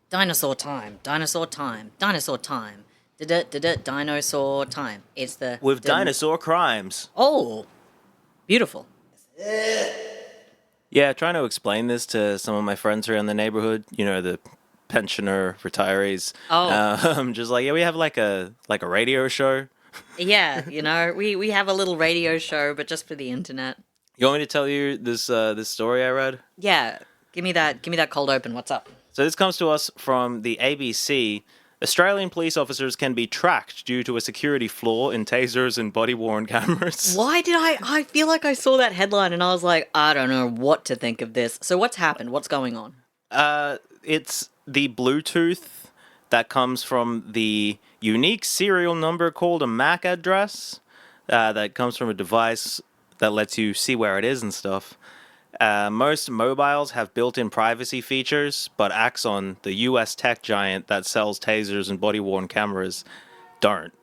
Dinosaur time, dinosaur time, dinosaur time. Dinosaur time. It's the... With dinosaur crimes. Oh, beautiful. Yeah, trying to explain this to some of my friends here in the neighborhood, the pensioner retirees. Oh. Just like, yeah, we have like a radio show. Yeah, we have a little radio show, but just for the internet. You want me to tell you this story I read? Yeah, give me that cold open. What's up? So this comes to us from the ABC. Australian police officers can be tracked due to a security flaw in tasers and body-worn cameras. Why did I feel like I saw that headline and I was like, I don't know what to think of this. So what's happened? What's going on? It's the Bluetooth that comes from the unique serial number called a MAC address that comes from a device that lets you see where it is and stuff. Most mobiles have built-in privacy features, but Axon, the US tech giant that sells tasers and body-worn cameras, don't,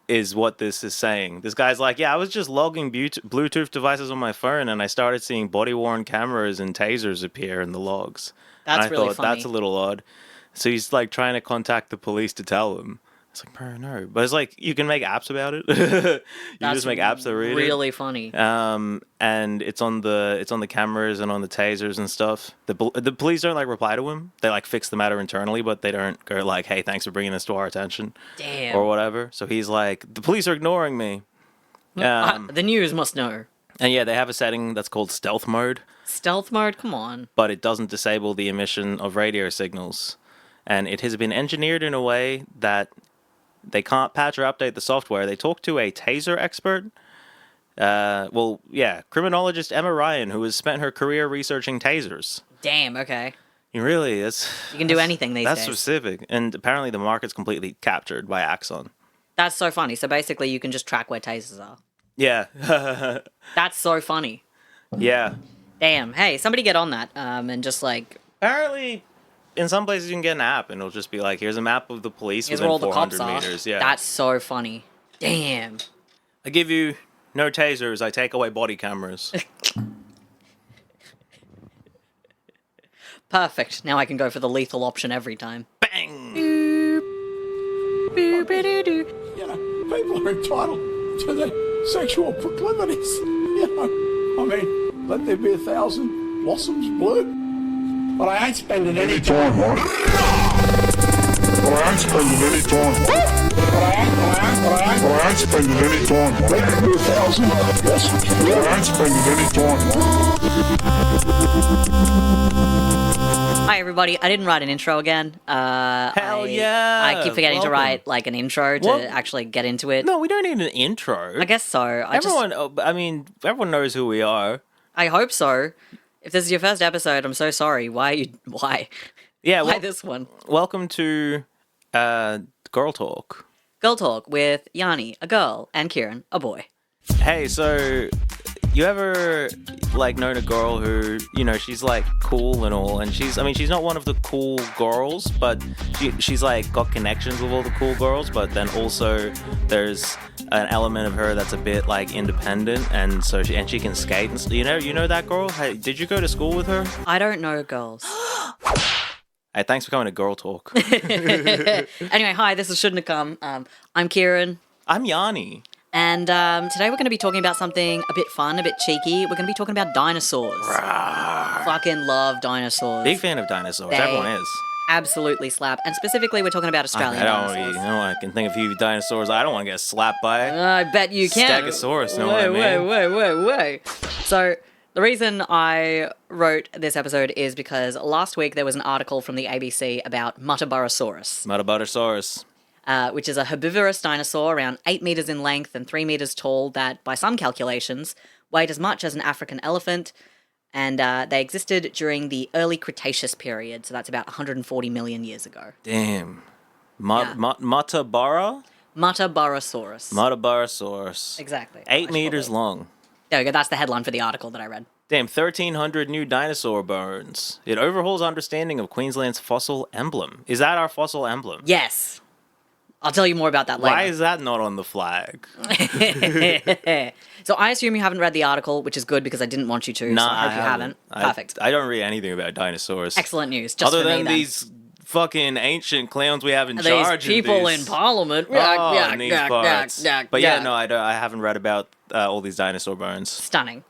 is what this is saying. This guy's like, yeah, I was just logging Bluetooth devices on my phone, and I started seeing body-worn cameras and tasers appear in the logs. That's and I really thought, funny. that's a little odd. So he's like trying to contact the police to tell them. It's like, bro, no. But it's like, you can make apps about it. You just make apps that read it. Really funny. And it's on the cameras and on the tasers and stuff. The police don't like reply to him. They like fix the matter internally, but they don't go like, hey, thanks for bringing this to our attention. Damn. Or whatever. So he's like, the police are ignoring me. The news must know. And yeah, they have a setting that's called stealth mode, Stealth mode? Come on. but it doesn't disable the emission of radio signals. And it has been engineered in a way that they can't patch or update the software. They talked to a taser expert. Criminologist Emma Ryan, who has spent her career researching tasers. Damn, okay. You really, You can do anything these that's days. specific. And apparently the market's completely captured by Axon. That's so funny. So basically you can just track where tasers are. Yeah. That's so funny. Yeah. Damn. Hey, somebody get on that and just like... Apparently, in some places you can get an app and it'll just be like, here's a map of the police Here's within where all the 400 cops are. meters. Yeah. That's so funny. Damn. I give you no tasers, I take away body cameras. Perfect. Now I can go for the lethal option every time. Bang! Boop, ba-doo-doo. People are entitled to their sexual proclivities. Let there be 1,000 blossoms bloom. But I ain't spending any time on it. But I ain't spending any time on it. But I ain't spending any time on it. Let there be 1,000 blossoms bloom. But I ain't spending any time on it. Hi everybody. I didn't write an intro again. Hell yeah! I keep forgetting to Welcome. write like an intro to What? actually get into it. No, we don't need an intro. I guess so. Everyone knows who we are. I hope so. If this is your first episode, I'm so sorry. Why? Yeah, Why this one? welcome to Girl Talk. Girl Talk with Yanni, a girl, and Ciaran, a boy. Hey, so you ever like known a girl who, she's like cool and all, and she's not one of the cool girls, but she's like got connections with all the cool girls, but then also there's an element of her that's a bit like independent, and she can skate and you know that girl. Hey, did you go to school with her? I don't know girls. Hey, thanks for coming to Girl Talk. Anyway, hi, this is Shouldn't Have Come. I'm Ciaran. I'm Yanni. And today we're going to be talking about something a bit fun, a bit cheeky. We're going to be talking about dinosaurs. Rawr. Fucking love dinosaurs. Big fan of dinosaurs. They Everyone is. Absolutely slap. And specifically, we're talking about Australian dinosaurs. I can think of a few dinosaurs I don't want to get slapped by. I bet you can. Stegosaurus, know what I mean? Whoa. So, the reason I wrote this episode is because last week there was an article from the ABC about Muttaburrasaurus. Muttaburrasaurus. Which is a herbivorous dinosaur around 8 meters in length and 3 meters tall that, by some calculations, weighed as much as an African elephant, and they existed during the early Cretaceous period, so that's about 140 million years ago. Damn. Yeah. Muttaburrasaurus. Muttaburrasaurus. Exactly. 8 meters long. There we go, that's the headline for the article that I read. Damn, 1,300 new dinosaur bones. It overhauls understanding of Queensland's fossil emblem. Is that our fossil emblem? Yes. I'll tell you more about that later. Why is that not on the flag? So I assume you haven't read the article, which is good because I didn't want you to, so I hope you haven't. Perfect. I don't read anything about dinosaurs. Excellent news, just Other for me than then. these fucking ancient clowns we have in These charge. people of in Parliament. these farts. But yeah, no, I haven't read about all these dinosaur bones. Stunning.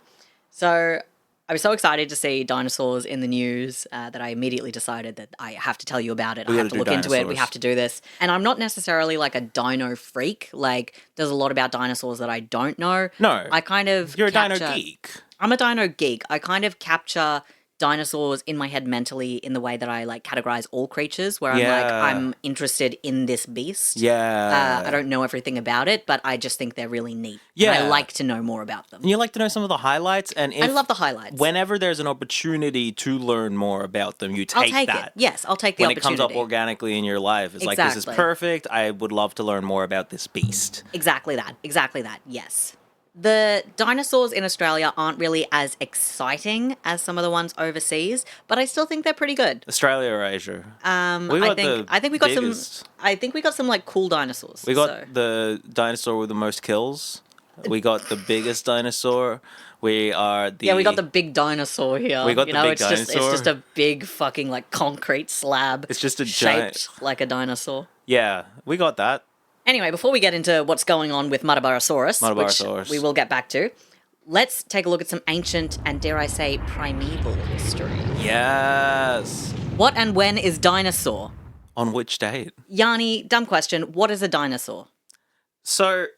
So I was so excited to see dinosaurs in the news that I immediately decided that I have to tell you about it. I have to look into it. We have to do this. And I'm not necessarily like a dino freak. Like, there's a lot about dinosaurs that I don't know. No. I kind of You're a dino geek. I'm a dino geek. I kind of capture dinosaurs in my head mentally in the way that I like categorize all creatures, where I'm interested in this beast. Yeah. I don't know everything about it, but I just think they're really neat. Yeah. And I like to know more about them. And you like to know some of the highlights, and I love the highlights. Whenever there's an opportunity to learn more about them, you take that. It. Yes, I'll take the when opportunity. When it comes up organically in your life, it's like, this is perfect. I would love to learn more about this beast. Exactly that. Yes. The dinosaurs in Australia aren't really as exciting as some of the ones overseas, but I still think they're pretty good. Australia or Asia? I think we got some like cool dinosaurs. We got the dinosaur with the most kills. We got the biggest dinosaur. We got the big dinosaur here. We got the big dinosaur. It's just a big fucking like concrete slab. It's just a shaped like a dinosaur. Yeah, we got that. Anyway, before we get into what's going on with Muttaburrasaurus, which we will get back to, let's take a look at some ancient and, dare I say, primeval history. Yes. What and when is dinosaur? On which date? Yanni, dumb question. What is a dinosaur? So,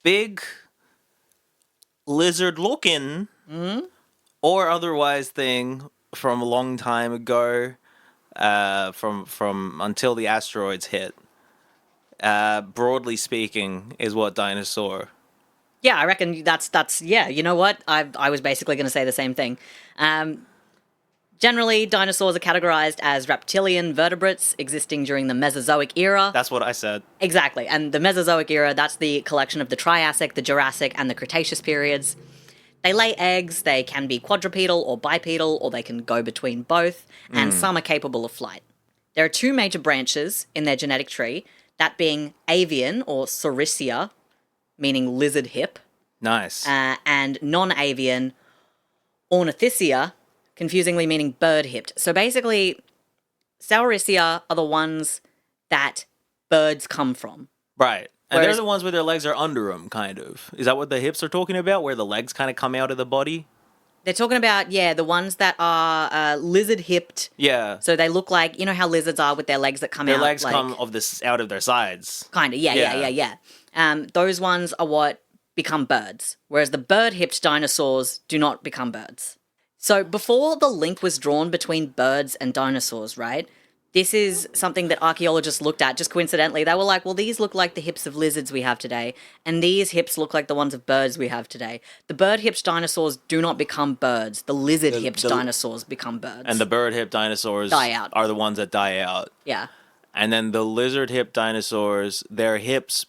big lizard-looking or otherwise thing from a long time ago. From until the asteroids hit. Broadly speaking, is what dinosaur. Yeah, I reckon that's yeah. You know what? I was basically going to say the same thing. Generally, dinosaurs are categorized as reptilian vertebrates existing during the Mesozoic era. That's what I said. Exactly, and the Mesozoic era, that's the collection of the Triassic, the Jurassic, and the Cretaceous periods. They lay eggs, they can be quadrupedal or bipedal, or they can go between both, and some are capable of flight. There are two major branches in their genetic tree, that being avian, or Saurischia, meaning lizard hip. Nice. And non-avian, Ornithischia, confusingly meaning bird-hipped. So basically, Saurischia are the ones that birds come from. Right. And they're the ones where their legs are under them, kind of. Is that what the hips are talking about, where the legs kind of come out of the body? They're talking about, the ones that are lizard-hipped. Yeah. So they look like, you know how lizards are with their legs that come out? Their legs come out of their sides. Kind of, yeah. Those ones are what become birds, whereas the bird-hipped dinosaurs do not become birds. So before the link was drawn between birds and dinosaurs, right? This is something that archaeologists looked at just coincidentally. They were like, well, these look like the hips of lizards we have today, and these hips look like the ones of birds we have today. The bird-hipped dinosaurs do not become birds. The lizard-hipped dinosaurs become birds. And the bird-hipped dinosaurs die out. Are the ones that die out. Yeah. And then the lizard-hipped dinosaurs, their hips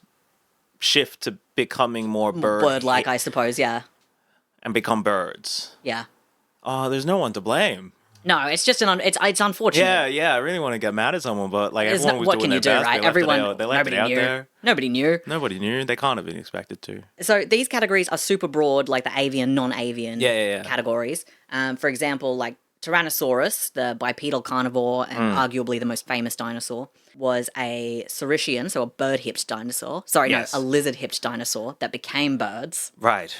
shift to becoming more bird-like, I suppose, yeah. And become birds. Yeah. Oh, there's no one to blame. No, it's just it's unfortunate. Yeah. I really want to get mad at someone, but like everyone was what doing can you their do, best. right? They left it out there. Nobody knew. Nobody knew. They can't have been expected to. So these categories are super broad, like the avian, non-avian categories. For example, like Tyrannosaurus, the bipedal carnivore and arguably the most famous dinosaur, was a Saurischean, so a bird-hipped dinosaur. A lizard-hipped dinosaur that became birds. Right.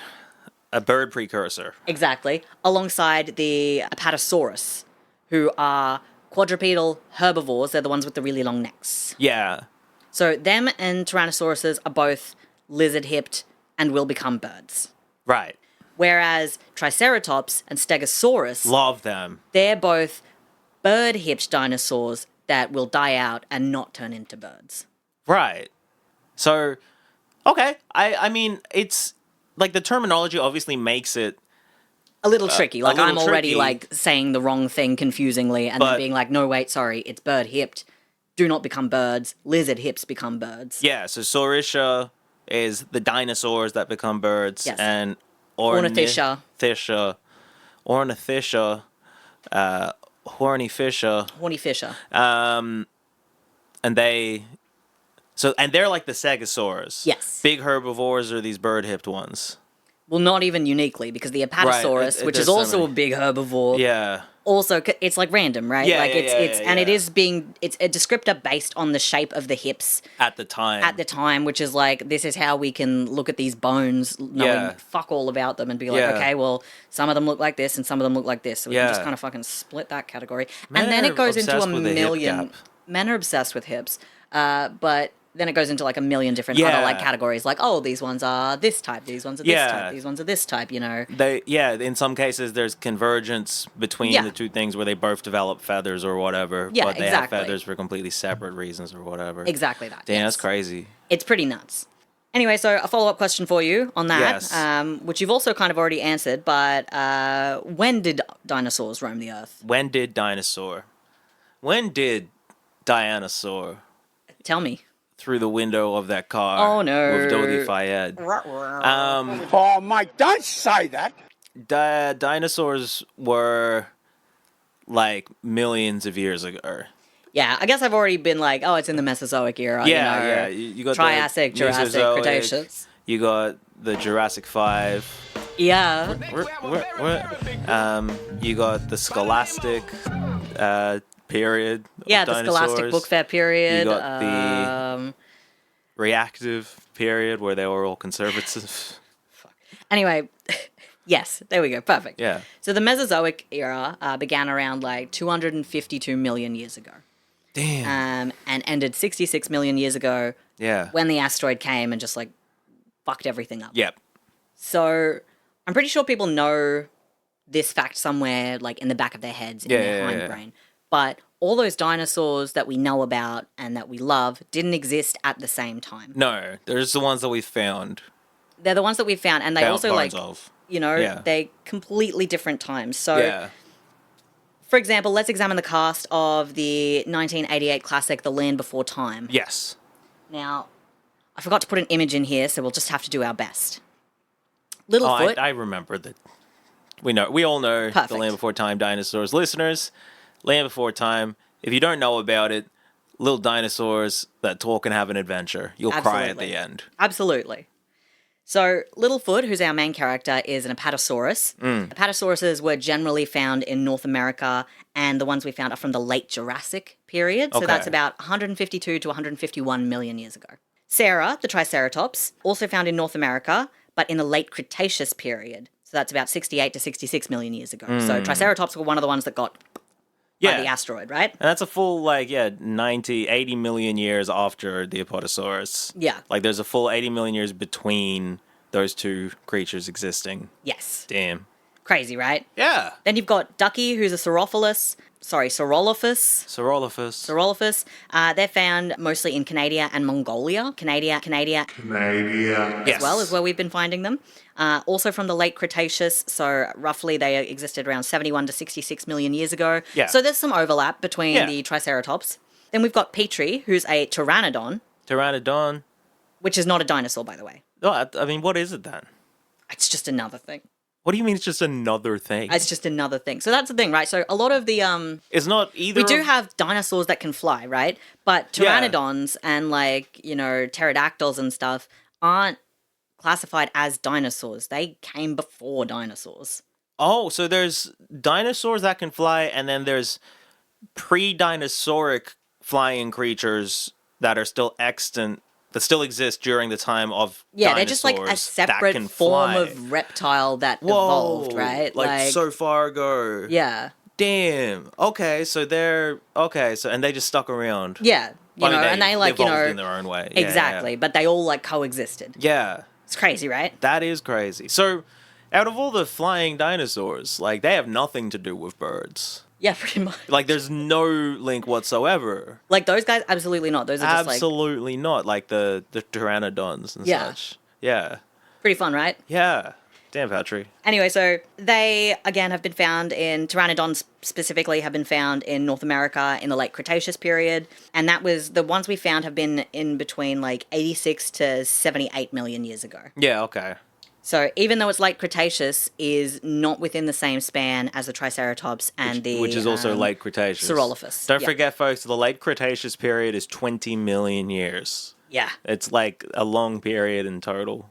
A bird precursor. Exactly. Alongside the Apatosaurus, who are quadrupedal herbivores. They're the ones with the really long necks. Yeah. So them and Tyrannosauruses are both lizard-hipped and will become birds. Right. Whereas Triceratops and Stegosaurus... Love them. They're both bird-hipped dinosaurs that will die out and not turn into birds. Right. So, okay. I mean, it's... Like, the terminology obviously makes it... A little tricky. Like, I'm already, tricky. like, saying the wrong thing confusingly and then being like, no, wait, sorry, it's bird-hipped. Do not become birds. Lizard-hips become birds. Yeah, so Saurischia is the dinosaurs that become birds. Yes. And Ornithischia. Horny fisher. And they... So, and they're like the Stegosaurs. Yes. Big herbivores are these bird-hipped ones. Well, not even uniquely, because the Apatosaurus, which is also a big herbivore, also it's like random, right? Yeah, like yeah, it's yeah, and it yeah. is it's a descriptor based on the shape of the hips At the time. at the time, which is like, this is how we can look at these bones, knowing Yeah. fuck all about them, and be like, Yeah. okay, well, some of them look like this and some of them look like this, so we can just Yeah. kind of fucking split that category. Men and then are it goes into a obsessed with the hip million. gap. Men are obsessed with hips, but then it goes into like a million different other like Yeah. categories, like, oh, these ones are this type, these ones are this Yeah. type, these ones are this type, you know. In some cases there's convergence between Yeah. the two things where they both develop feathers or whatever, Yeah, but they have exactly. feathers for completely separate reasons or whatever. Exactly that. Damn, yes. that's crazy. It's pretty nuts. Anyway, so a follow-up question for you on that, Yes. which you've also kind of already answered, but when did dinosaurs roam the earth? When did Dinosaur? When did Dinosaur Tell me. through the window of that car Oh, no. with Dodi Fayed? Oh, Mike, don't say that. Dinosaurs were like millions of years ago. Yeah, I guess I've already been like, oh, it's in the Mesozoic era. Yeah, you know, yeah. You got Triassic, the Jurassic, Mesozoic, Cretaceous. You got the Jurassic 5. Yeah. You got the Scholastic period. of Yeah, the Scholastic dinosaurs. Book Fair period. You got the reactive period where they were all conservative. Anyway, yes, there we go. Perfect. Yeah. So the Mesozoic era began around like 252 million years ago. Damn. And ended 66 million years ago Yeah. when the asteroid came and just like fucked everything up. Yep. So I'm pretty sure people know this fact somewhere like in the back of their heads, in their hindbrain. But all those dinosaurs that we know about and that we love didn't exist at the same time. No, there's the ones that we found. They're the ones that we found, and they also like, bones of. you know, Yeah. they completely different times. So, Yeah. for example, let's examine the cast of the 1988 classic, The Land Before Time. Yes. Now, I forgot to put an image in here, so we'll just have to do our best. Littlefoot. I remember that. We all know Perfect. the Land Before Time dinosaurs. Listeners, Land Before Time. If you don't know about it, little dinosaurs that talk and have an adventure. You'll cry at Absolutely. the end. Absolutely. So, Littlefoot, who's our main character, is an apatosaurus. Apatosauruses were generally found in North America, and the ones we found are from the late Jurassic period. So Okay. that's about 152 to 151 million years ago. Sarah, the Triceratops, also found in North America, but in the late Cretaceous period. So that's about 68 to 66 million years ago. So Triceratops were one of the ones that got by the asteroid, right? And that's a full, 90, 80 million years after the Apatosaurus. Yeah. Like, there's a full 80 million years between those two creatures existing. Yes. Damn. Crazy, right? Yeah. Then you've got Ducky, who's a Saurolophus. Saurolophus. They're found mostly in Canada and Mongolia. Canada, Yes. as well is where we've been finding them. Also from the late Cretaceous, so roughly they existed around 71 to 66 million years ago. Yeah. So there's some overlap between Yeah. the Triceratops. Then we've got Petrie, who's a pteranodon, Pteranodon. which is not a dinosaur, by the way. Oh, I mean, what is it then? It's just another thing. What do you mean it's just another thing? It's just another thing. So that's the thing, right? So a lot of the It's not either. we do of- have dinosaurs that can fly, right? But Yeah. pteranodons and pterodactyls and stuff aren't classified as dinosaurs. They came before dinosaurs. Oh, so there's dinosaurs that can fly, and then there's pre-dinosauric flying creatures that are still extant, that still exist during the time of Yeah, they're just like a dinosaurs that separate can form fly. of reptile that Whoa, evolved, right? Like so far ago. Yeah. Damn. Okay, so and they just stuck around. Yeah. I mean, And they evolved in their own way. Yeah, exactly. But they all like coexisted. Yeah. It's crazy, right? That is crazy. So, out of all the flying dinosaurs, they have nothing to do with birds. Yeah, pretty much. There's no link whatsoever. Like those guys, absolutely not. Those are just Absolutely not. Like the pteranodons and Yeah. such. Yeah. pretty fun, right? Yeah. Damn, Patrick. Anyway, so they, again, have been found in, pteranodons specifically have been found in North America in the late Cretaceous period. And that was, the ones we found have been in between 86 to 78 million years ago. Yeah, okay. So even though it's late Cretaceous, is not within the same span as the Triceratops and Which is also late Cretaceous. Saurolophus. Don't Yeah. forget, folks, the late Cretaceous period is 20 million years. Yeah. It's like a long period in total.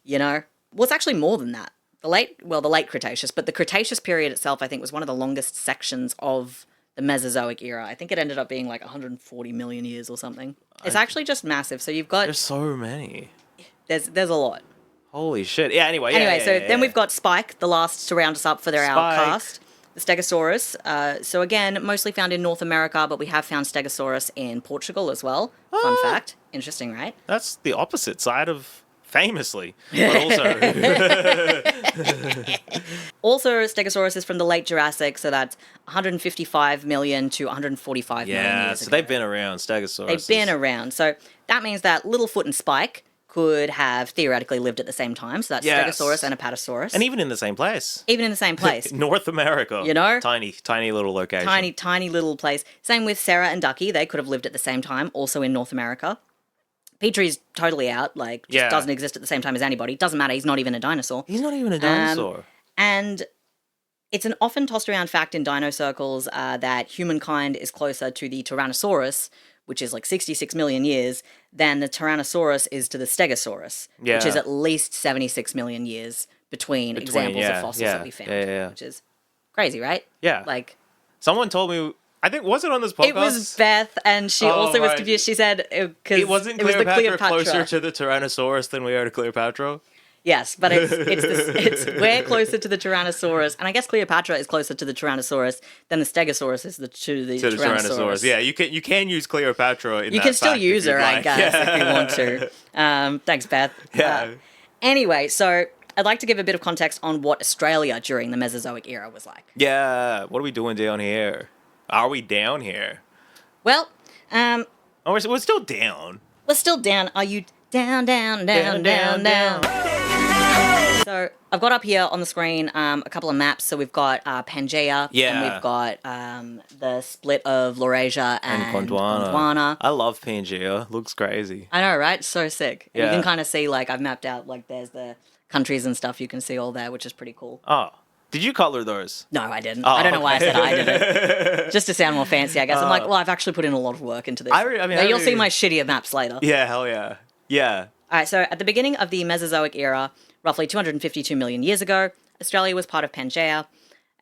You know? Well, it's actually more than that. the late Cretaceous, but the Cretaceous period itself, I think, was one of the longest sections of the Mesozoic era. I think it ended up being like 140 million years or something. It's actually just massive. So you've got There's so many. there's a lot. Holy shit. Yeah, anyway. Then we've got Spike, the last to round us up for their outcast. The Stegosaurus. So again, mostly found in North America, but we have found Stegosaurus in Portugal as well. Fun fact. Interesting, right? That's the opposite side of famously. But also... Also, Stegosaurus is from the late Jurassic, so that's 155 million to 145 million years ago. So they've been around, Stegosaurus. They've been around. So that means that Littlefoot and Spike could have theoretically lived at the same time. So that's Stegosaurus and Apatosaurus. And even in the same place. Even in the same place. North America. You know? Tiny little location. Tiny little place. Same with Sarah and Ducky. They could have lived at the same time, also in North America. Petrie's totally out, just doesn't exist at the same time as anybody. Doesn't matter, he's not even a dinosaur. He's not even a dinosaur. And it's an often tossed around fact in dino circles that humankind is closer to the Tyrannosaurus, which is like 66 million years, than the Tyrannosaurus is to the Stegosaurus, which is at least 76 million years between examples of fossils that we found, which is crazy, right? Yeah. Like, someone told me, I think, was it on this podcast? it was Beth, and she also was confused. She said, because it wasn't Cleopatra closer to the Tyrannosaurus than we are to Cleopatra? Yes, but it's we're closer to the Tyrannosaurus, and I guess Cleopatra is closer to the Tyrannosaurus than the Stegosaurus is to the Tyrannosaurus. Yeah, you can use Cleopatra in that. You can still use her, like. I guess, if you want to. Thanks, Beth. Yeah. Anyway, so I'd like to give a bit of context on what Australia during the Mesozoic era was like. Yeah, what are we doing down here? Are we down here? Well, we're still down. We're still down. Are you down? So I've got up here on the screen a couple of maps. So we've got Pangaea, and we've got the split of Laurasia and Gondwana. I love Pangaea. Looks crazy. I know, right? So sick. Yeah. You can kind of see, I've mapped out, there's the countries and stuff you can see all there, which is pretty cool. Oh. Did you color those? No, I didn't. I don't know why I said I did it. Just to sound more fancy, I guess. I'm like, I've actually put in a lot of work into this. You'll see my shittier maps later. Yeah, hell yeah. Yeah. All right, so at the beginning of the Mesozoic era, roughly 252 million years ago, Australia was part of Pangaea,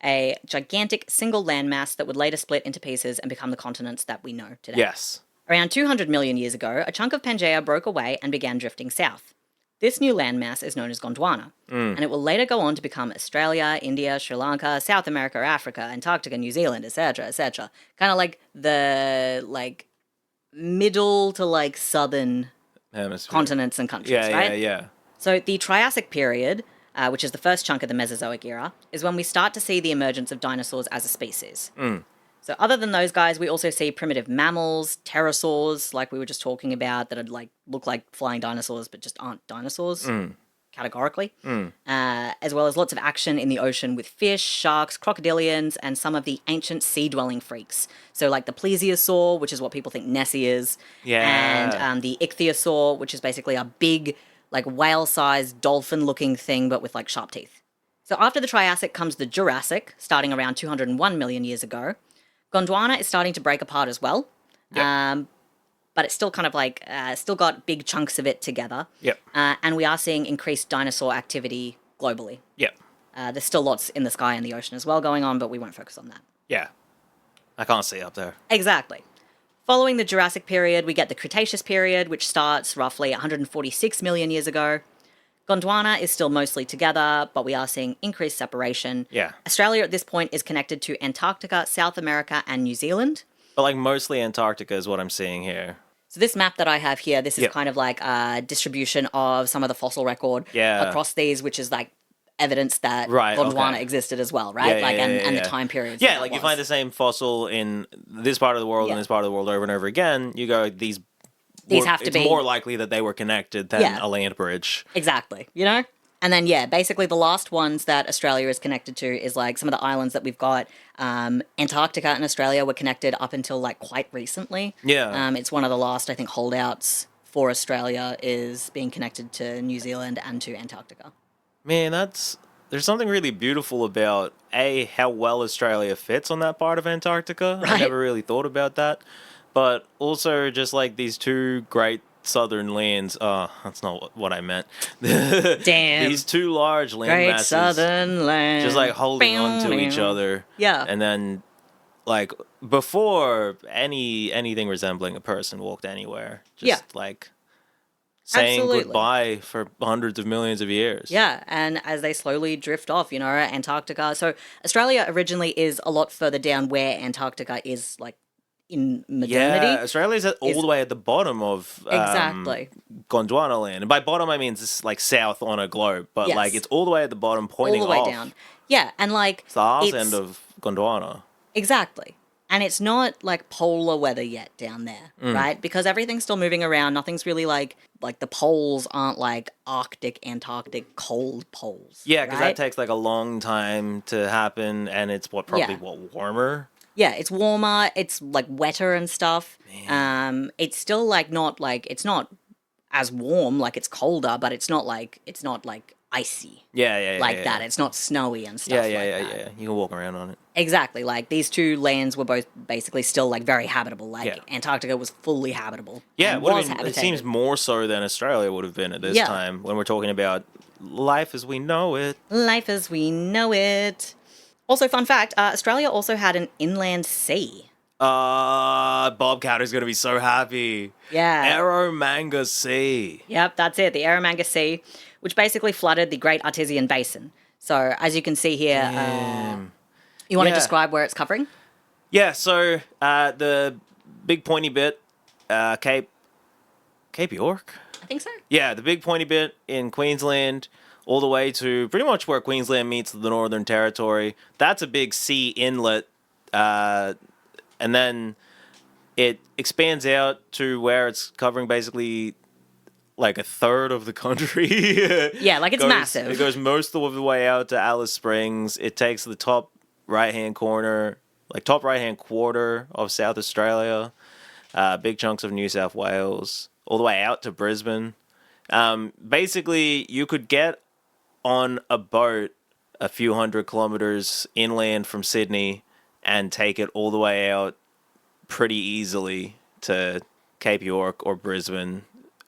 a gigantic single landmass that would later split into pieces and become the continents that we know today. Yes. Around 200 million years ago, a chunk of Pangaea broke away and began drifting south. This new landmass is known as Gondwana, and it will later go on to become Australia, India, Sri Lanka, South America, Africa, Antarctica, New Zealand, etc., etc. Kind of like the middle to southern Hemisphere. Continents and countries, right? Yeah. So the Triassic period, which is the first chunk of the Mesozoic era, is when we start to see the emergence of dinosaurs as a species. So other than those guys, we also see primitive mammals, pterosaurs, like we were just talking about, that look like flying dinosaurs but just aren't dinosaurs, categorically. As well as lots of action in the ocean with fish, sharks, crocodilians, and some of the ancient sea-dwelling freaks. So like the plesiosaur, which is what people think Nessie is, and the ichthyosaur, which is basically a big, whale-sized, dolphin-looking thing but with sharp teeth. So after the Triassic comes the Jurassic, starting around 201 million years ago. Gondwana is starting to break apart as well, but it's still kind of still got big chunks of it together. Yep. And we are seeing increased dinosaur activity globally. Yep. There's still lots in the sky and the ocean as well going on, but we won't focus on that. Yeah. I can't see up there. Exactly. Following the Jurassic period, we get the Cretaceous period, which starts roughly 146 million years ago. Gondwana is still mostly together, but we are seeing increased separation. Yeah. Australia at this point is connected to Antarctica, South America, and New Zealand. But mostly Antarctica is what I'm seeing here. So this map that I have here, this is kind of a distribution of some of the fossil record across these, which is evidence that Gondwana existed as well, right? And the time periods. Yeah, you find the same fossil in this part of the world and this part of the world over and over again. You go, these have to be... It's more likely that they were connected than a land bridge. Exactly, And then, basically the last ones that Australia is connected to is some of the islands that we've got. Antarctica and Australia were connected up until quite recently. Yeah. It's one of the last, I think, holdouts for Australia is being connected to New Zealand and to Antarctica. Man, there's something really beautiful about, how well Australia fits on that part of Antarctica. Right. I never really thought about that. But also just these two great southern lands. That's not what I meant. Damn. These two large land Great masses southern land. just like holding on to each other. Yeah. And then, like, before anything resembling a person walked anywhere, just like saying Absolutely. goodbye for hundreds of millions of years. Yeah, and as they slowly drift off, you know, Antarctica. So Australia originally is a lot further down where Antarctica is, like, in modernity. Yeah, Australia's all the way at the bottom of Exactly. Gondwanaland. And by bottom, I mean it's like south on a globe, but Yes. like it's all the way at the bottom, pointing All the way off. down. Yeah, and like It's the arse it's- end of Gondwana. Exactly. And it's not like polar weather yet down there, right? Because everything's still moving around. Nothing's really like the poles aren't like Arctic, Antarctic, cold poles. Yeah, because right? that takes like a long time to happen, and it's probably warmer. Yeah, it's warmer, it's like wetter and stuff. It's still it's not as warm, like it's colder, but it's not like icy Yeah, that. It's not snowy and stuff Yeah, like that. yeah. You can walk around on it. Exactly. Like these two lands were both basically still like very habitable. Like Yeah. Antarctica was fully habitable. Yeah, and it was seems habitated. more so than Australia would have been at this Yeah. time when we're talking about life as we know it. Life as we know it. Also, fun fact, Australia also had an inland sea. Bob Cowder's gonna be so happy. Yeah. Aromanga Sea. Yep, that's it. The Aromanga Sea, which basically flooded the Great Artesian Basin. So, as you can see here, you want to Yeah. describe where it's covering? Yeah, so the big pointy bit, Cape York? I think so. Yeah, the big pointy bit in Queensland, all the way to pretty much where Queensland meets the Northern Territory. That's a big sea inlet, and then it expands out to where it's covering basically like a third of the country. Yeah, like it's massive. It goes most of the way out to Alice Springs. It takes the top right-hand quarter of South Australia, big chunks of New South Wales, all the way out to Brisbane. Basically, you could get on a boat a few hundred kilometers inland from Sydney and take it all the way out pretty easily to Cape York or Brisbane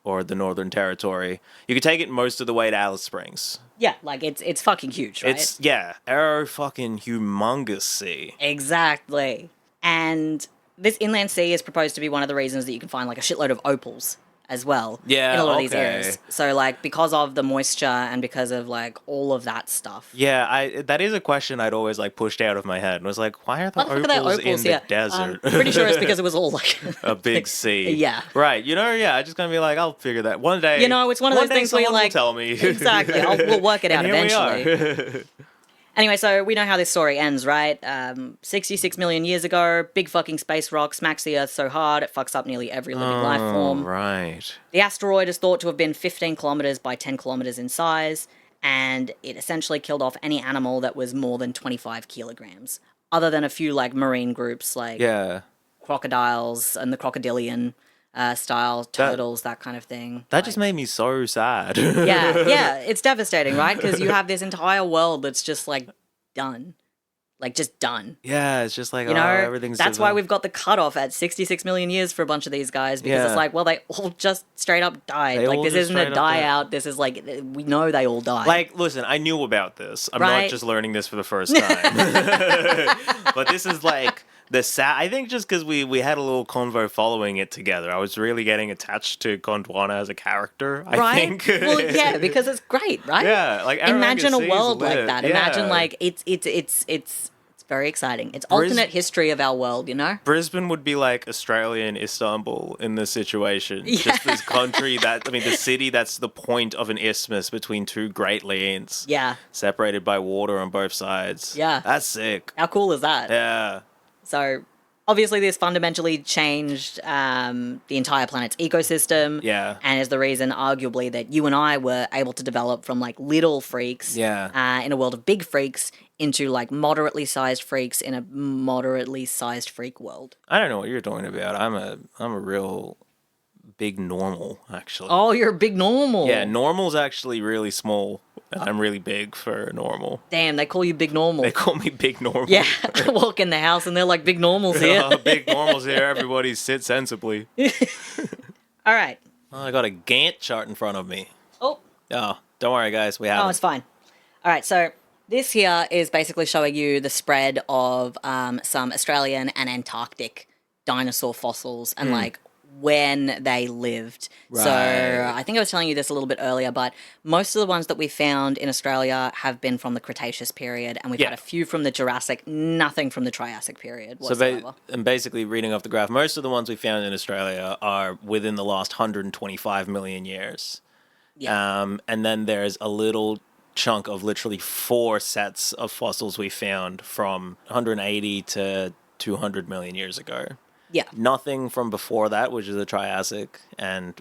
or the Northern Territory. You could take it most of the way to Alice Springs. Yeah, like it's fucking huge, right? Arrow fucking humongous sea. Exactly. And this inland sea is proposed to be one of the reasons that you can find like a shitload of opals as well Yeah, in a lot of these okay. areas. So like because of the moisture and because of like all of that stuff. Yeah, that is a question I'd always like pushed out of my head. And was like, why are the Look at that opals in opals the here. desert? Pretty sure it's because it was all like A big sea. Yeah. Right. I just gonna be like, I'll figure that one day. You know, it's one of those day things where you're someone will like, tell me. Exactly. We'll work it out And here eventually. we are. Anyway, so we know how this story ends, right? 66 million years ago, big fucking space rock smacks the Earth so hard it fucks up nearly every living life form. Right. The asteroid is thought to have been 15 kilometers by 10 kilometers in size, and it essentially killed off any animal that was more than 25 kilograms, other than a few like marine groups like Yeah. crocodiles and the crocodilian style turtles, that kind of thing. That just made me so sad. yeah, it's devastating, right? Because you have this entire world that's just like done. Like just done. Yeah, it's just like, You know, everything's that's why we've got the cutoff at 66 million years for a bunch of these guys, because Yeah. it's like, well, they all just straight up died. They Like, all this just isn't a straight up die died. out. This is like, we know they all died. Like, listen, I knew about this. I'm Right. not just learning this for the first time. But this is like I think just because we had a little convo following it together, I was really getting attached to Gondwana as a character, I right? think. Well, yeah, because it's great, right? Yeah, like imagine a Arrogant Sea's world like lit. that. Yeah. Imagine like it's very exciting. It's alternate history of our world, you know? Brisbane would be like Australian Istanbul in this situation. Just this country the city that's the point of an isthmus between two great lands. Yeah. Separated by water on both sides. Yeah. That's sick. How cool is that? Yeah. So obviously this fundamentally changed the entire planet's ecosystem. Yeah. And is the reason, arguably, that you and I were able to develop from like little freaks in a world of big freaks into like moderately sized freaks in a moderately sized freak world. I don't know what you're talking about. I'm a real big normal, actually. Oh, you're a big normal. Yeah, normal's actually really small, and I'm really big for normal. Damn, they call you big normal. They call me big normal. Yeah, I walk in the house and they're like, big normal's here. Big normal's here. Everybody sit sensibly. All right. Oh, I got a Gantt chart in front of me. Oh, Oh, don't worry, guys. We have oh, it. it's fine. All right, so this here is basically showing you the spread of some Australian and Antarctic dinosaur fossils and like when they lived. So Right. I think I was telling you this a little bit earlier, but most of the ones that we found in Australia have been from the Cretaceous period, and we've Yeah. had a few from the Jurassic, nothing from the Triassic period whatsoever. And basically, reading off the graph, most of the ones we found in Australia are within the last 125 million years. Yeah. And then there's a little chunk of literally 4 sets of fossils we found from 180 to 200 million years ago. Yeah. Nothing from before that, which is the Triassic, and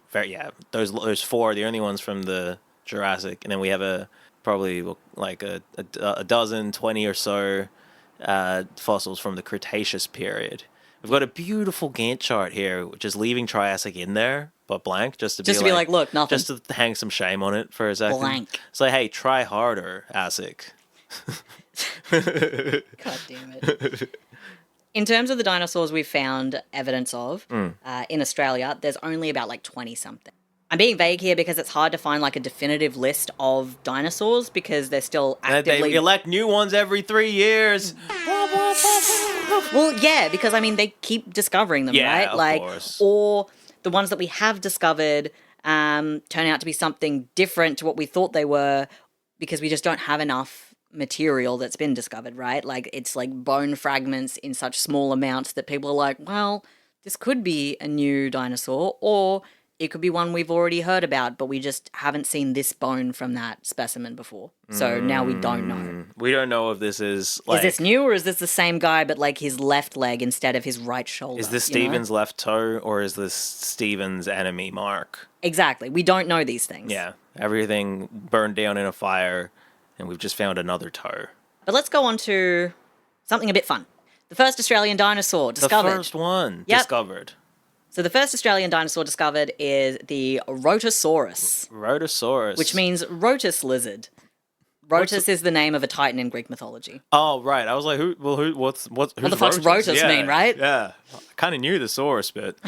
those 4 are the only ones from the Jurassic, and then we have probably like a dozen, 20 or so fossils from the Cretaceous period. We've got a beautiful Gantt chart here, which is leaving Triassic in there, but blank, just to be like, look, nothing. just to hang some shame on it for a second. Blank. It's like, hey, try harder, ASIC. God damn it. In terms of the dinosaurs we've found evidence of in Australia, there's only about like 20 something. I'm being vague here because it's hard to find like a definitive list of dinosaurs because they're still actively... They elect new ones every 3 years. Well, yeah, because I mean, they keep discovering them, Yeah, right? of Like, course. or the ones that we have discovered turn out to be something different to what we thought they were because we just don't have enough material that's been discovered, right? Like, it's like bone fragments in such small amounts that people are like, well, this could be a new dinosaur, or it could be one we've already heard about, but we just haven't seen this bone from that specimen before. So now we don't know. We don't know if this is like... Is this new, or is this the same guy, but like his left leg instead of his right shoulder? Is this you know? Steven's left toe, or is this Steven's enemy mark? Exactly. We don't know these things. Yeah, everything burned down in a fire, and we've just found another toe. But let's go on to something a bit fun. The first Australian dinosaur discovered. The first one Yep. discovered. So the first Australian dinosaur discovered is the Rotosaurus, Rotosaurus. which means rotus lizard. Rotus is the name of a titan in Greek mythology. Oh, right. I was like, what's What the fuck's rotus mean, right? Yeah. I kind of knew the saurus bit.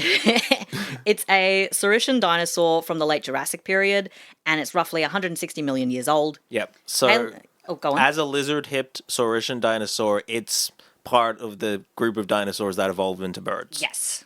It's a Saurischian dinosaur from the late Jurassic period, and it's roughly 160 million years old. Yep. So, Go on. as a lizard-hipped Saurischian dinosaur, it's part of the group of dinosaurs that evolved into birds. Yes.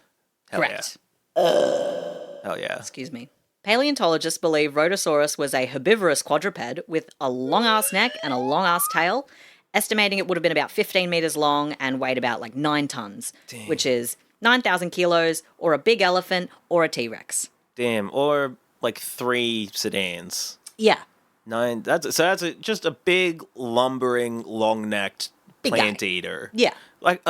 Hell Correct. Hell yeah. Excuse me. Paleontologists believe Rotosaurus was a herbivorous quadruped with a long-ass neck and a long-ass tail, estimating it would have been about 15 meters long and weighed about like 9 tons, which is 9,000 kilos, or a big elephant, or a T-Rex. Damn. Or like 3 sedans. Yeah. 9. That's just a big, lumbering, long-necked Big guy. plant eater. Yeah. Like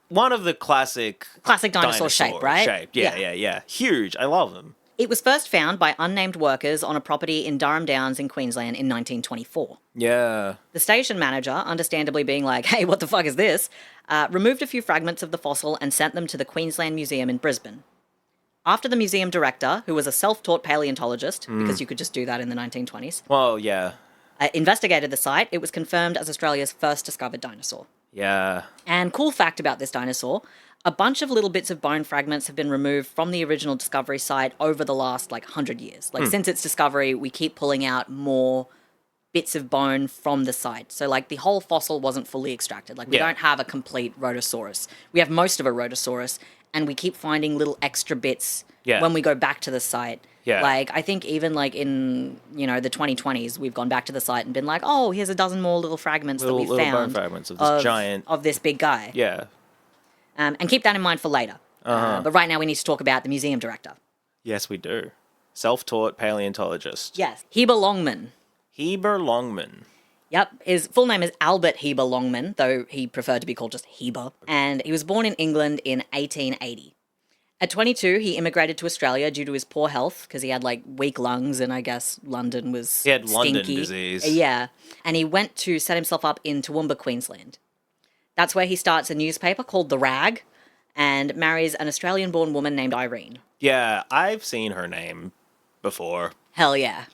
one of the classic Dinosaur shape, right? Yeah. Huge. I love them. It was first found by unnamed workers on a property in Durham Downs in Queensland in 1924. Yeah. The station manager, understandably being like, hey, what the fuck is this? Removed a few fragments of the fossil and sent them to the Queensland Museum in Brisbane. After the museum director, who was a self-taught paleontologist, because you could just do that in the 1920s, Well, yeah. investigated the site, it was confirmed as Australia's first discovered dinosaur. Yeah. And cool fact about this dinosaur, a bunch of little bits of bone fragments have been removed from the original discovery site over the last, 100 years. Since its discovery, we keep pulling out more bits of bone from the site. So, the whole fossil wasn't fully extracted. We don't have a complete Rotosaurus. We have most of a Rotosaurus, and we keep finding little extra bits when we go back to the site. Yeah. I think even, in, the 2020s, we've gone back to the site and been like, oh, here's a dozen more little fragments that we little found. bone fragments of this giant... Of this big guy. Yeah. And keep that in mind for later. But right now we need to talk about the museum director. Yes, we do. Self-taught paleontologist. Yes. Heber Longman. Heber Longman. Yep. His full name is Albert Heber Longman, though he preferred to be called just Heber. And he was born in England in 1880. At 22, he immigrated to Australia due to his poor health, because he had, weak lungs, and I guess London was He had stinky. London disease. Yeah. And he went to set himself up in Toowoomba, Queensland. That's where he starts a newspaper called The Rag, and marries an Australian-born woman named Irene. Yeah, I've seen her name before. Hell yeah.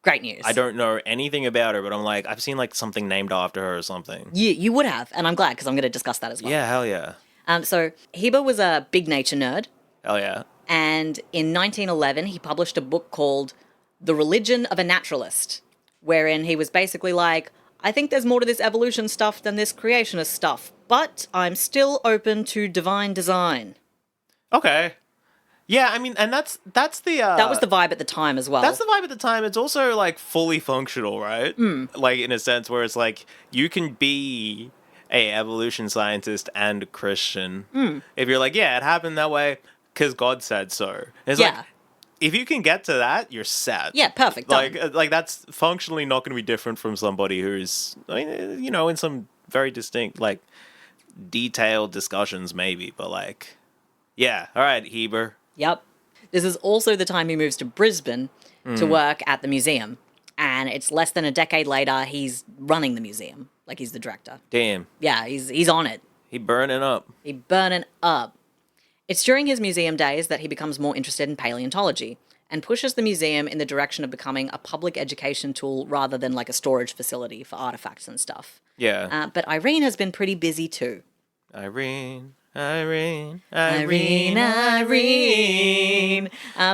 Great news. I don't know anything about her, but I'm like, I've seen something named after her or something. You would have, and I'm glad, because I'm going to discuss that as well. Yeah, hell yeah. So Heber was a big nature nerd. Hell yeah. And in 1911, he published a book called The Religion of a Naturalist, wherein he was basically like, I think there's more to this evolution stuff than this creationist stuff, but I'm still open to divine design. Okay. Yeah, I mean, and that's the... That was the vibe at the time as well. That's the vibe at the time. It's also, like, fully functional, right? Like, in a sense where it's like, you can be a evolution scientist and a Christian. If you're like, yeah, it happened that way because God said so. It's like, if you can get to that, you're set. Yeah, perfect. Like that's functionally not going to be different from somebody who's, I mean, you know, in some very distinct, like, detailed discussions maybe, but like, yeah, all right, Heber. Yep. This is also the time he moves to Brisbane to work at the museum. And it's less than a decade later, he's running the museum. Like, he's the director. Damn. Yeah, he's on it. He burning up. He burning up. It's during his museum days that he becomes more interested in paleontology and pushes the museum in the direction of becoming a public education tool rather than like a storage facility for artifacts and stuff. Yeah. But Irene has been pretty busy too. Irene, I'm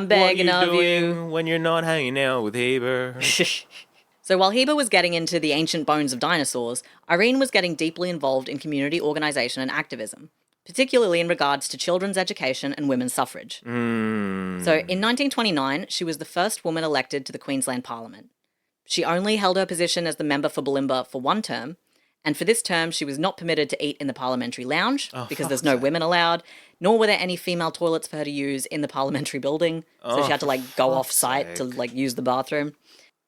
begging what of you you. doing when you're not hanging out with Heber? So while Heber was getting into the ancient bones of dinosaurs, Irene was getting deeply involved in community organisation and activism, particularly in regards to children's education and women's suffrage. So in 1929, she was the first woman elected to the Queensland Parliament. She only held her position as the member for Bulimba for one term, and for this term, she was not permitted to eat in the parliamentary lounge because there's no women allowed, nor were there any female toilets for her to use in the parliamentary building. So she had to like go off site to like use the bathroom.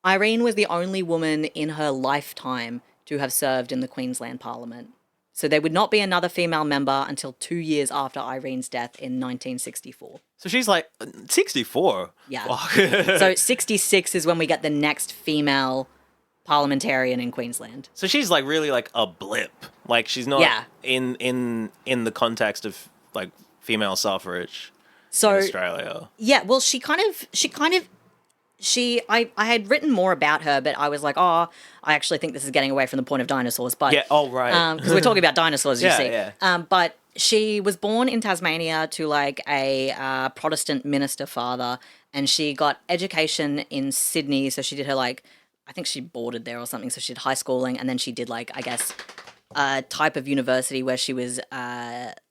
Irene was the only woman in her lifetime to have served in the Queensland Parliament. So there would not be another female member until 2 years after Irene's death in 1964. So she's like 64. Yeah. Fuck. So 66 is when we get the next female parliamentarian in Queensland. So she's like really like a blip. Like she's not in the context of like female suffrage in Australia. Yeah, well I had written more about her, but I was like, I actually think this is getting away from the point of dinosaurs. But Yeah, oh right. because we're talking about dinosaurs, you see. Yeah. But she was born in Tasmania to like a Protestant minister father, and she got education in Sydney. So she did her like, I think she boarded there or something. So she did high schooling, and then she did like, I guess, a type of university where she was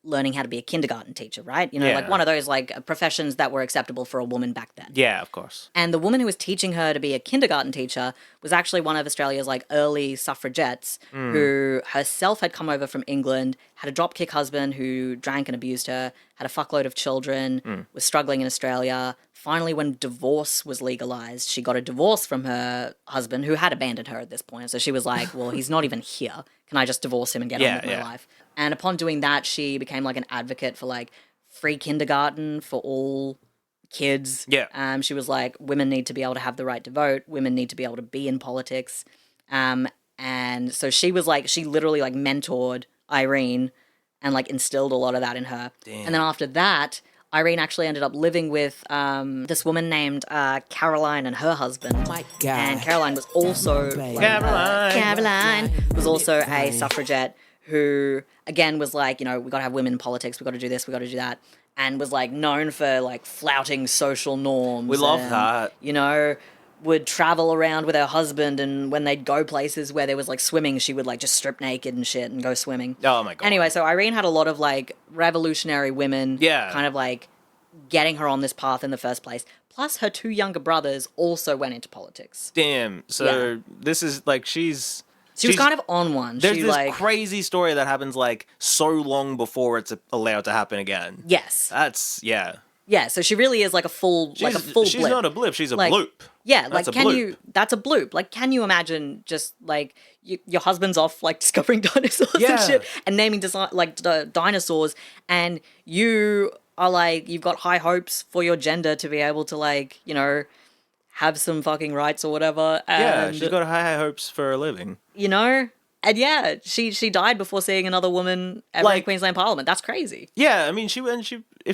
learning how to be a kindergarten teacher, right? You know, like one of those like professions that were acceptable for a woman back then. Yeah, of course. And the woman who was teaching her to be a kindergarten teacher was actually one of Australia's like early suffragettes who herself had come over from England, had a dropkick husband who drank and abused her, had a fuckload of children, was struggling in Australia. Finally, when divorce was legalized, she got a divorce from her husband who had abandoned her at this point. So she was like, well, he's not even here. Can I just divorce him and get on with my life? And upon doing that, she became like an advocate for like free kindergarten for all kids. Yeah. She was like, women need to be able to have the right to vote. Women need to be able to be in politics. And so she was like, she literally like mentored Irene and like instilled a lot of that in her. Damn. And then after that, Irene actually ended up living with this woman named Caroline and her husband. Oh my God. And Caroline was also Caroline was also a suffragette who again was like, you know, we got to have women in politics, we got to do this, we got to do that, and was like known for like flouting social norms. We love that. You know, would travel around with her husband, and when they'd go places where there was like swimming, she would like just strip naked and shit and go swimming. Oh my God. Anyway, so Irene had a lot of like revolutionary women kind of like getting her on this path in the first place. Plus her two younger brothers also went into politics. Damn. So this is like She was kind of on one. There's this crazy story that happens like so long before it's allowed to happen again. Yes. That's Yeah, so she really is like a full She's blip. not a blip, she's a like, bloop. Yeah, that's like that's a bloop. Like can you imagine just like your husband's off like discovering dinosaurs and shit and naming dinosaurs, and you are like, you've got high hopes for your gender to be able to like, you know, have some fucking rights or whatever. And, she's got high hopes for a living. You know? And she died before seeing another woman ever in Queensland Parliament. That's crazy. Yeah, I mean, if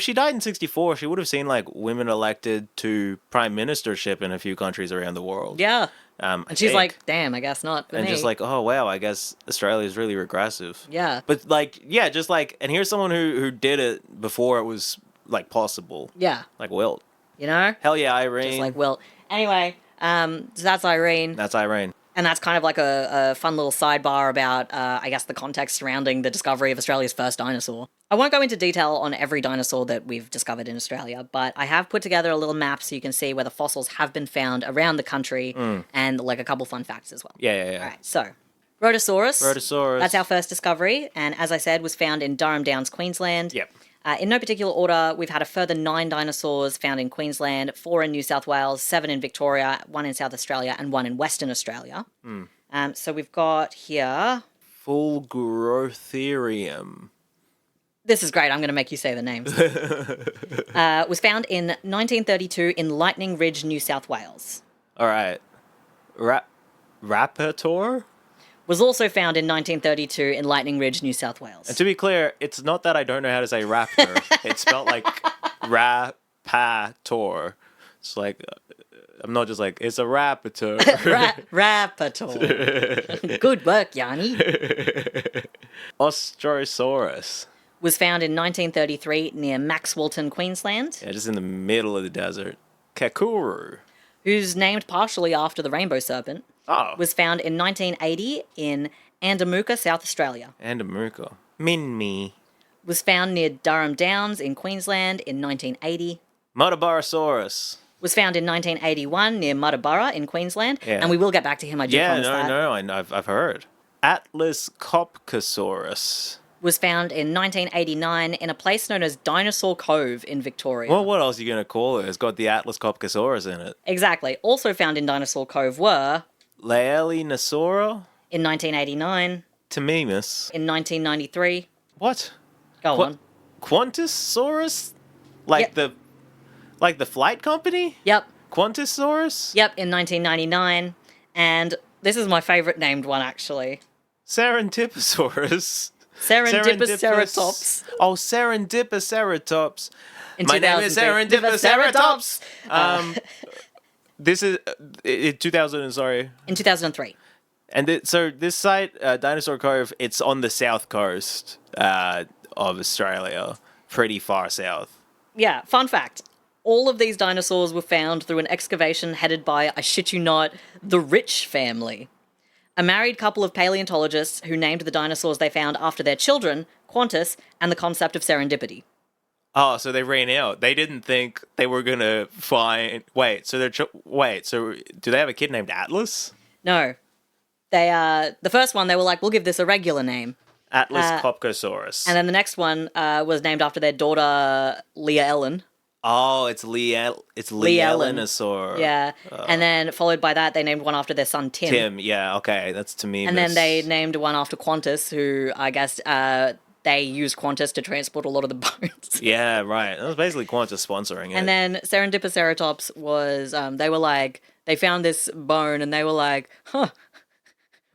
she died in 1964, she would have seen like women elected to prime ministership in a few countries around the world. Yeah. And she's like, damn, I guess not. And just like, oh wow, I guess Australia is really regressive. Yeah. But like, just like, and here's someone who did it before it was like possible. Yeah. Like Wilt. You know? Hell yeah, Irene. Just like Wilt. Anyway, so that's Irene. That's Irene. And that's kind of like a fun little sidebar about, I guess, the context surrounding the discovery of Australia's first dinosaur. I won't go into detail on every dinosaur that we've discovered in Australia, but I have put together a little map so you can see where the fossils have been found around the country and like a couple fun facts as well. Yeah. All right, so Rhodosaurus. Rhodosaurus. That's our first discovery, and as I said, was found in Durham Downs, Queensland. Yep. In no particular order, we've had a further 9 dinosaurs found in Queensland, 4 in New South Wales, 7 in Victoria, 1 in South Australia, and 1 in Western Australia. So we've got here... Fulgurotherium. This is great. I'm going to make you say the names. Was found in 1932 in Lightning Ridge, New South Wales. All right. Rapator? Was also found in 1932 in Lightning Ridge, New South Wales. And to be clear, it's not that I don't know how to say raptor. It's spelled like rapator. It's like, I'm not just like, it's a rapator. Rapator. Good work, Yanni. Ostrosaurus. Was found in 1933 near Maxwellton, Queensland. Yeah, just in the middle of the desert. Kakuru. Who's named partially after the rainbow serpent. Oh. Was found in 1980 in Andamuka, South Australia. Andamuka. Minmi. Was found near Durham Downs in Queensland in 1980. Muttaburrasaurus. Was found in 1981 near Muttaburra in Queensland. Yeah. And we will get back to him, I do promise that. I know, I've heard. Atlas Copcosaurus. Was found in 1989 in a place known as Dinosaur Cove in Victoria. Well, what else are you going to call it? It's got the Atlas Copcosaurus in it. Exactly. Also found in Dinosaur Cove were... Laelinosaura? In 1989. Tamimus. In 1993. What? Go on. Quantusaurus? Like Yep. the flight company? Yep. Quantusaurus? Yep, in 1999. And this is my favourite named one, actually. Serendipitosaurus. Serendipiceratops. Oh, Serendipiceratops. In My name is 2003. Serendipiceratops. This is in 2000. Sorry. In 2003. And so this site, Dinosaur Cove, it's on the south coast of Australia, pretty far south. Yeah, fun fact. All of these dinosaurs were found through an excavation headed by, I shit you not, the Rich family. A married couple of paleontologists who named the dinosaurs they found after their children, Qantas, and the concept of serendipity. Oh, so they ran out. They didn't think they were gonna find. So do they have a kid named Atlas? No. The first one, they were like, we'll give this a regular name. Atlas Copcosaurus. And then the next one was named after their daughter, Leah Ellen. Oh, it's Lee Ellenosaur. Yeah. And then followed by that, they named one after their son, Tim. Tim, yeah, okay, that's to me. And then they named one after Qantas, who I guess they used Qantas to transport a lot of the bones. Yeah, right. That was basically Qantas sponsoring it. And then Serendipiceratops was, they were like, they found this bone and they were like,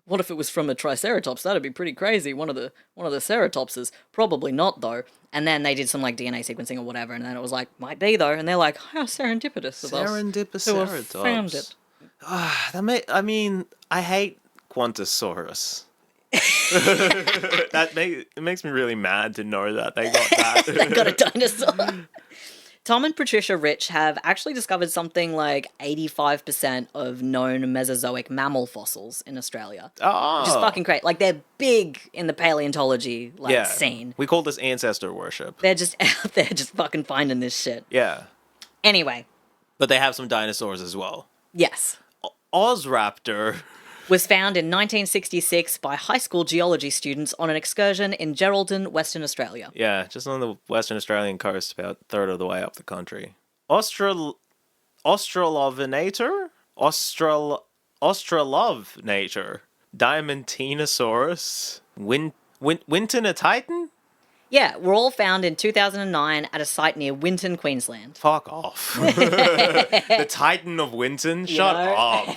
what if it was from a Triceratops? That'd be pretty crazy. One of the ceratopses. Probably not, though. And then they did some like DNA sequencing or whatever, and then it was like, might be though. And they're like, how serendipitous of us to have found it. I mean, I hate Quantosaurus. It makes me really mad to know that they got that. They got a dinosaur. Tom and Patricia Rich have actually discovered something like 85% of known Mesozoic mammal fossils in Australia. Oh. Which is fucking great. Like, they're big in the paleontology scene. We call this ancestor worship. They're just out there just fucking finding this shit. Yeah. Anyway. But they have some dinosaurs as well. Yes. Ozraptor was found in 1966 by high school geology students on an excursion in Geraldton, Western Australia. Yeah, just on the Western Australian coast, about a third of the way up the country. Australovenator? Australovenator. Diamantinosaurus. Winton a Titan? Yeah, were all found in 2009 at a site near Winton, Queensland. Fuck off. The Titan of Winton? Shut up.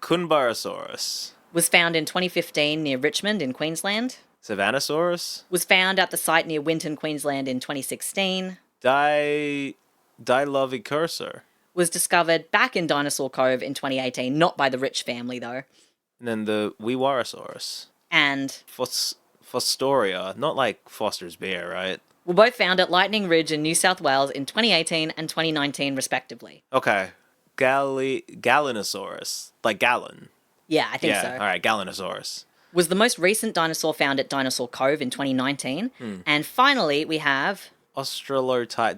Kunbarasaurus. Was found in 2015 near Richmond in Queensland. Savannasaurus. Was found at the site near Winton, Queensland in 2016. Dilovicursor. Was discovered back in Dinosaur Cove in 2018, not by the Rich family though. And then the Weewarasaurus. And... Fostoria. Not like Foster's bear, right? were both found at Lightning Ridge in New South Wales in 2018 and 2019, respectively. Okay. Gallinosaurus. Like gallon. Yeah, I think Yeah, so. all right, Gallinosaurus. Was the most recent dinosaur found at Dinosaur Cove in 2019. And finally, we have... Australotitan.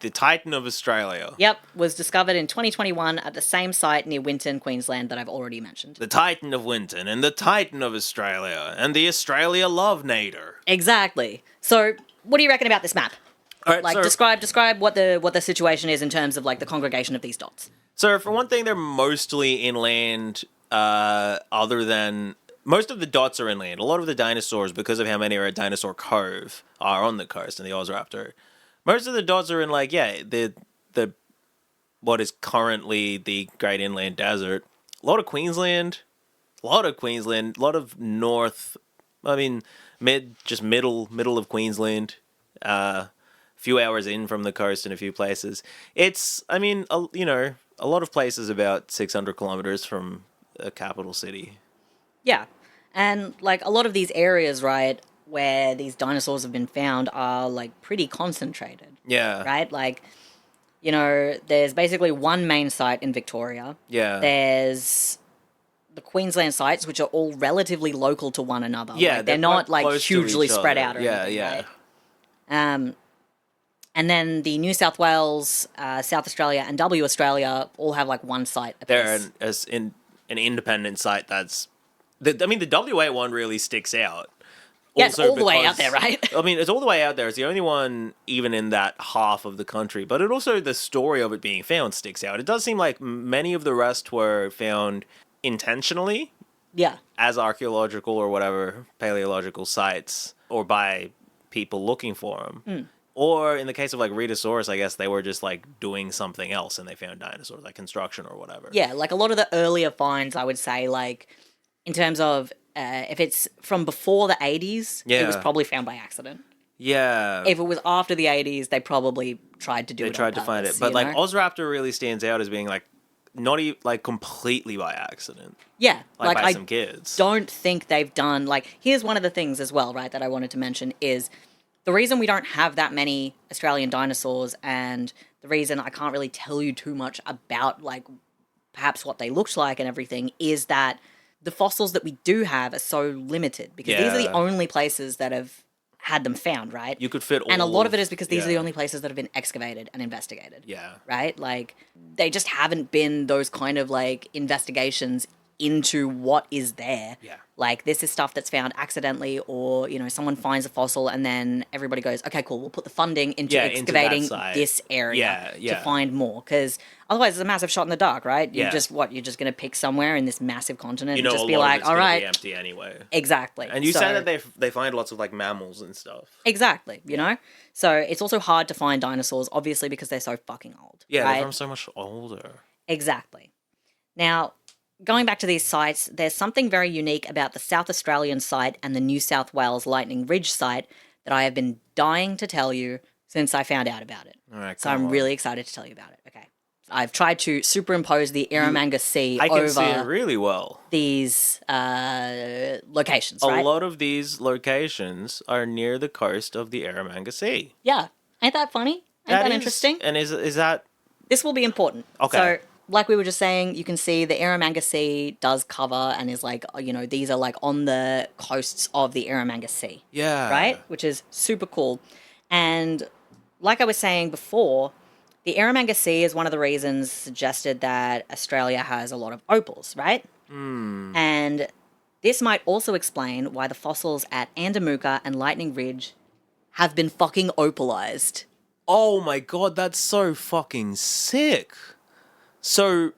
The Titan of Australia. Yep, was discovered in 2021 at the same site near Winton, Queensland that I've already mentioned. The Titan of Winton and the Titan of Australia and the Australia Love Nader. Exactly. So, what do you reckon about this map? All right, Like, so, describe what the situation is in terms of like the congregation of these dots. so for one thing, they're mostly inland. Other than most of the dots are inland. A lot of the dinosaurs, because of how many are at Dinosaur Cove, are on the coast in the Ozraptor. Most of the dots are in the what is currently the Great Inland Desert. A lot of Queensland, a lot of north. I mean, middle of Queensland. Few hours in from the coast in a few places. It's, I mean, a lot of places about 600 kilometers from a capital city. Yeah. And like a lot of these areas, right, where these dinosaurs have been found are like pretty concentrated. Yeah. Right? Like, there's basically one main site in Victoria. Yeah. There's the Queensland sites, which are all relatively local to one another. Yeah, Like, they're they're not quite like close to hugely each spread other. out or Yeah, anything, yeah. right? And then the New South Wales, South Australia, and W Australia all have like one site apiece. They're an independent site that's... the WA one really sticks out. Yeah, it's Also all the way because- out there, right? I mean, it's all the way out there. It's the only one even in that half of the country. But it also, the story of it being found sticks out. It does seem like many of the rest were found intentionally Yeah. as archaeological or whatever paleological sites, or by people looking for them. Or in the case of like Rhedosaurus, I guess they were just like doing something else and they found dinosaurs, like construction or whatever. Yeah, like a lot of the earlier finds, I would say, like, in terms of if it's from before the 80s, it was Yeah. probably found by accident. Yeah. If it was after the 80s, they probably tried to do it They on tried to find it. purpose, But you like know? Ozraptor really stands out as being like not even like completely by accident. Yeah, Like by I some kids. don't think they've done, like, here's one of the things as well, right, that I wanted to mention is the reason we don't have that many Australian dinosaurs, and the reason I can't really tell you too much about, like, perhaps what they looked like and everything, is that the fossils that we do have are so limited, because these are the Yeah. only places that have had them found, right? You could fit all And a lot of it is because these are the yeah. only places that have been excavated and investigated. Yeah. Right? Like, they just haven't been those kind of, like, investigations into what is there. Yeah. Like, this is stuff that's found accidentally, or, someone finds a fossil and then everybody goes, okay, cool, we'll put the funding into Yeah, into that excavating site. this area Yeah. to find more. Because otherwise it's a massive shot in the dark, right? Yeah. You're just going to pick somewhere in this massive continent You know, and just a be lot of like, it's all gonna right. be empty anyway. Exactly. And you So- say that they find lots of like mammals and stuff. Exactly, So it's also hard to find dinosaurs, obviously, because they're so fucking old. Yeah, right? they're from so much older. Exactly. Now, going back to these sites, there's something very unique about the South Australian site and the New South Wales Lightning Ridge site that I have been dying to tell you since I found out about it. All right, So come I'm on. really excited to tell you about it. Okay. I've tried to superimpose the Eromanga Sea I can see it over really well. these locations, A right? lot of these locations are near the coast of the Eromanga Sea. Yeah. Ain't that funny? Ain't that is- interesting? And is that This will be important. Okay. So, like we were just saying, you can see the Eromanga Sea does cover and is like, these are like on the coasts of the Eromanga Sea, yeah right? Which is super cool. And like I was saying before, the Eromanga Sea is one of the reasons suggested that Australia has a lot of opals, right? And this might also explain why the fossils at Andamuka and Lightning Ridge have been fucking opalized. Oh my god, that's so fucking sick. So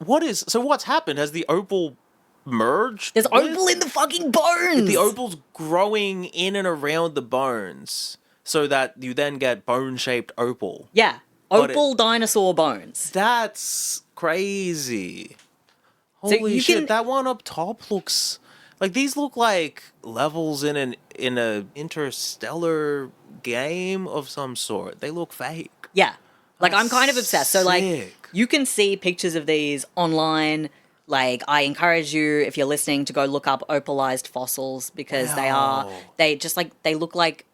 what's happened? Has the opal merged? There's with- opal in the fucking bones! The opal's growing in and around the bones, so that you then get bone-shaped opal. Yeah. But Opal dinosaur bones. That's crazy. So Holy you shit! can- That one up top looks like these look like levels in a interstellar game of some sort. They look fake. Yeah. Like, I'm That's kind of obsessed. So, like, sick. you can see pictures of these online. Like, I encourage you, if you're listening, to go look up opalized fossils because Wow. they look like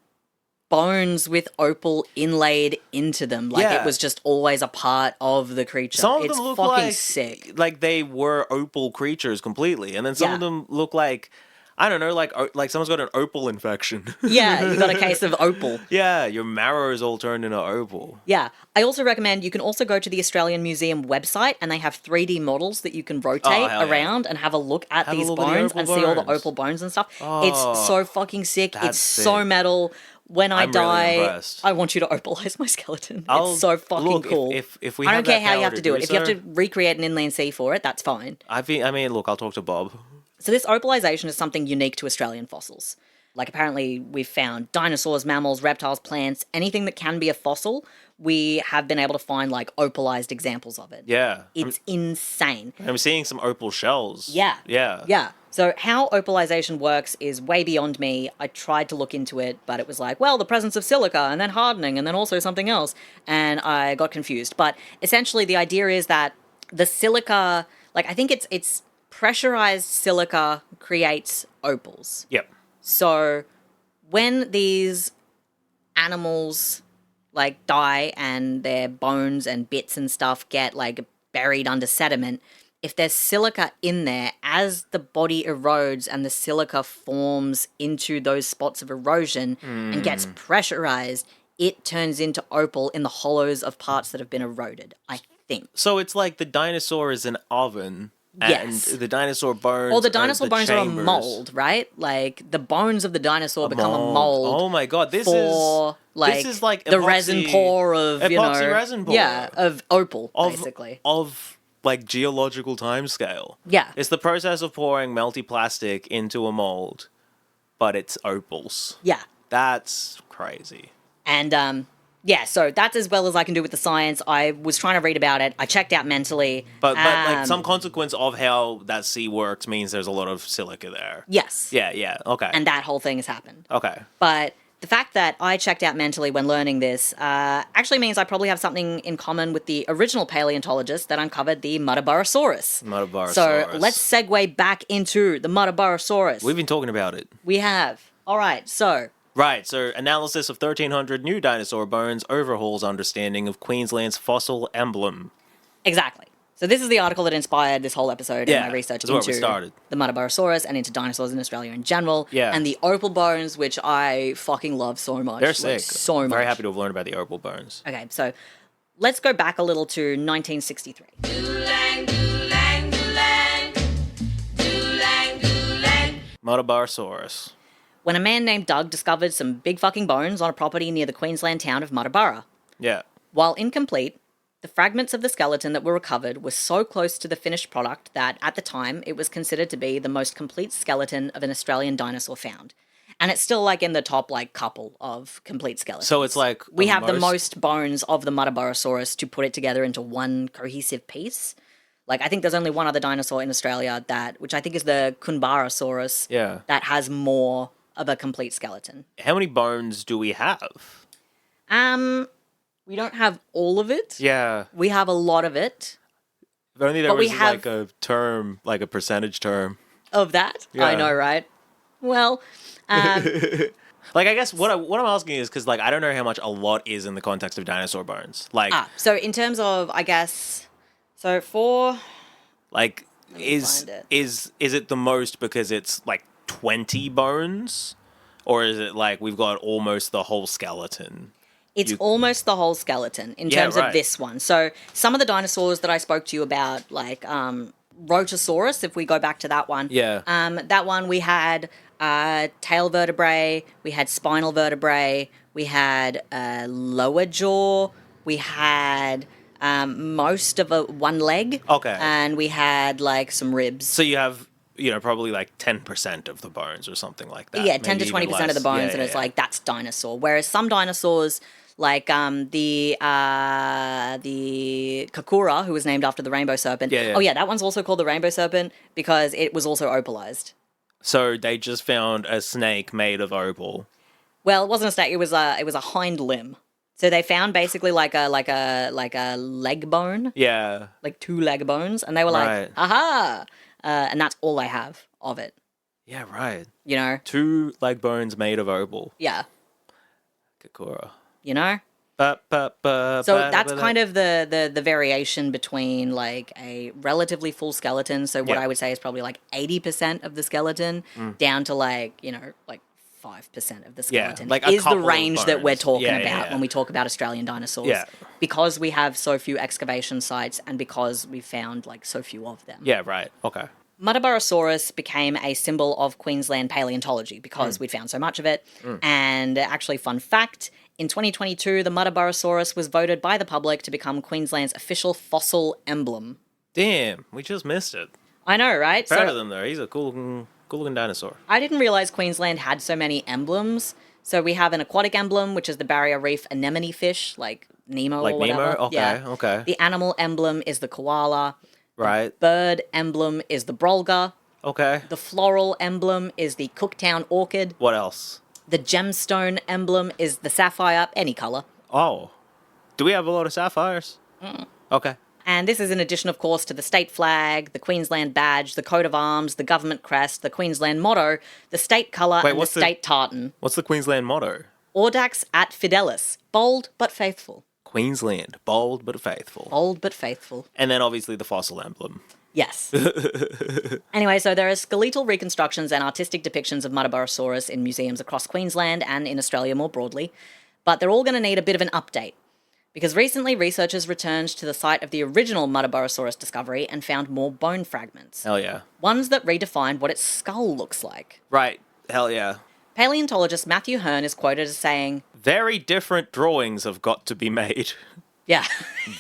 bones with opal inlaid into them. Like, Yeah. it was just always a part of the creature. Some of It's them look fucking like sick. like they were opal creatures completely, and then some Yeah. of them look like, I don't know, like someone's got an opal infection. Yeah, you got a case of opal. Yeah, your marrow is all turned into opal. Yeah. I also recommend you can also go to the Australian Museum website and they have 3D models that you can rotate hell yeah. around and have a look at Have a these look at the bones opal and see all the bones. opal bones and stuff. Oh, It's so fucking sick. that's It's so sick. metal. When I I'm really die, impressed. I want you to opalize my skeleton. I'll- It's so fucking look, cool. if we I have don't care that how you power have to do it. If you have so, to recreate an inland sea for it, that's fine. I mean, look, I'll talk to Bob. So this opalization is something unique to Australian fossils. Like, apparently we've found dinosaurs, mammals, reptiles, plants, anything that can be a fossil, we have been able to find, like, opalized examples of it. Yeah, It's insane. I'm seeing some opal shells. Yeah. Yeah. Yeah. So how opalization works is way beyond me. I tried to look into it, but it was like, well, the presence of silica and then hardening and then also something else. And I got confused. But essentially the idea is that the silica, like, I think it's pressurized silica creates opals. Yep. So when these animals like die and their bones and bits and stuff get like buried under sediment, if there's silica in there, as the body erodes and the silica forms into those spots of erosion and gets pressurized, it turns into opal in the hollows of parts that have been eroded, I think. So it's like the dinosaur is an oven. Yes. And the dinosaur bones. Or the dinosaur bones chambers. are a mold, right? Like, the bones of the dinosaur become a Mold. mold. Oh my god, this for is like the epoxy- resin pore of epoxy resin pore. yeah, of opal of, basically. of like geological timescale. Yeah. It's the process of pouring melty plastic into a mold, but it's opals. Yeah, That's crazy. and yeah, so that's as well as I can do with the science. I was trying to read about it. I checked out mentally. But like some consequence of how that sea works means there's a lot of silica there. Yes. Yeah, okay. And that whole thing has happened. Okay. But the fact that I checked out mentally when learning this actually means I probably have something in common with the original paleontologist that uncovered the Muttaburrasaurus. Muttaburrasaurus. So let's segue back into the Muttaburrasaurus. We've been talking about it. We have. All right, so Right, so analysis of 1,300 new dinosaur bones overhauls understanding of Queensland's fossil emblem. exactly. So this is the article that inspired this whole episode and Yeah, my research that's where we into started. the Muttaburrasaurus and into dinosaurs in Australia in general. Yeah. And the opal bones, which I fucking love so much. They're like, sick. So much. Very happy to have learned about the opal bones. Okay, so let's go back a little to 1963. Muttaburrasaurus. When a man named Doug discovered some big fucking bones on a property near the Queensland town of Muttaburra. Yeah. While incomplete, the fragments of the skeleton that were recovered were so close to the finished product that, at the time, it was considered to be the most complete skeleton of an Australian dinosaur found. And it's still, like, in the top, like, couple of complete skeletons. So it's like We have the most bones of the Muttaburrasaurus to put it together into one cohesive piece. Like, I think there's only one other dinosaur in Australia which I think is the Kunbarasaurus, Yeah. that has more of a complete skeleton. How many bones do we have? We don't have all of it. Yeah. We have a lot of it. If only there But we was have- like a term, like a percentage term. Of that? Yeah. I know, right? Well, Like, I guess what I'm asking is because, like, I don't know how much a lot is in the context of dinosaur bones. Like, so in terms of, I guess, so for, like me find it. is it the most because it's like 20 bones, or is it like we've got almost the whole skeleton? it's almost the whole skeleton in Yeah, terms right. of this one. So some of the dinosaurs that I spoke to you about, like Rotosaurus, if we go back to that one. Yeah. That one we had tail vertebrae, we had spinal vertebrae, we had lower jaw, we had most of one leg. Okay. And we had like some ribs. So you have, probably like 10% of the bones or something like that. Yeah, 10 to Maybe 20% even of the less. bones, Yeah, and yeah, it's yeah. like that's dinosaur. Whereas some dinosaurs, like the Kakura, who was named after the rainbow serpent. Yeah, yeah. Oh yeah, that one's also called the rainbow serpent because it was also opalized. So they just found a snake made of opal. Well, it wasn't a snake; it was a hind limb. So they found basically like a leg bone, Yeah. like 2 leg bones, and they were Right. like, aha! And that's all they have of it, Yeah, right. you know? 2 leg bones made of opal. Yeah, Kakura. you know? So that's kind of the variation between like a relatively full skeleton. So what Yeah. I would say is probably like 80% of the skeleton down to like, like 5% of the skeleton like a is the couple of range that we're bones. talking Yeah, about yeah. when we talk about Australian dinosaurs. Yeah. Because we have so few excavation sites and because we found like so few of them. Yeah, right. Okay. Muttaburrasaurus became a symbol of Queensland paleontology because we'd found so much of it. And actually, fun fact, in 2022, the Muttaburrasaurus was voted by the public to become Queensland's official fossil emblem. Damn, we just missed it. I know, right? Proud of them, though. He's a cool looking dinosaur. I didn't realize Queensland had so many emblems. So we have an aquatic emblem, which is the barrier reef anemone fish, like Nemo Like or whatever. Nemo? Okay, Yeah. okay. The animal emblem is the koala. Right. Bird emblem is the brolga. Okay. The floral emblem is the Cooktown orchid. What else? The gemstone emblem is the sapphire, any color. Oh. Do we have a lot of sapphires? Okay. And this is in addition, of course, to the state flag, the Queensland badge, the coat of arms, the government crest, the Queensland motto, the state colour, and the what's the- state tartan. What's the Queensland motto? Audax at fidelis. Bold but faithful. Queensland, bold but faithful. Bold but faithful. And then obviously the fossil emblem. Yes. Anyway, so there are skeletal reconstructions and artistic depictions of Muttaburrasaurus in museums across Queensland and in Australia more broadly, but they're all going to need a bit of an update. Because recently, researchers returned to the site of the original Muttaburrasaurus discovery and found more bone fragments. Hell yeah. Ones that redefined what its skull looks like. Right. Hell yeah. Paleontologist Matthew Hearn is quoted as saying, Very different drawings have got to be made. yeah.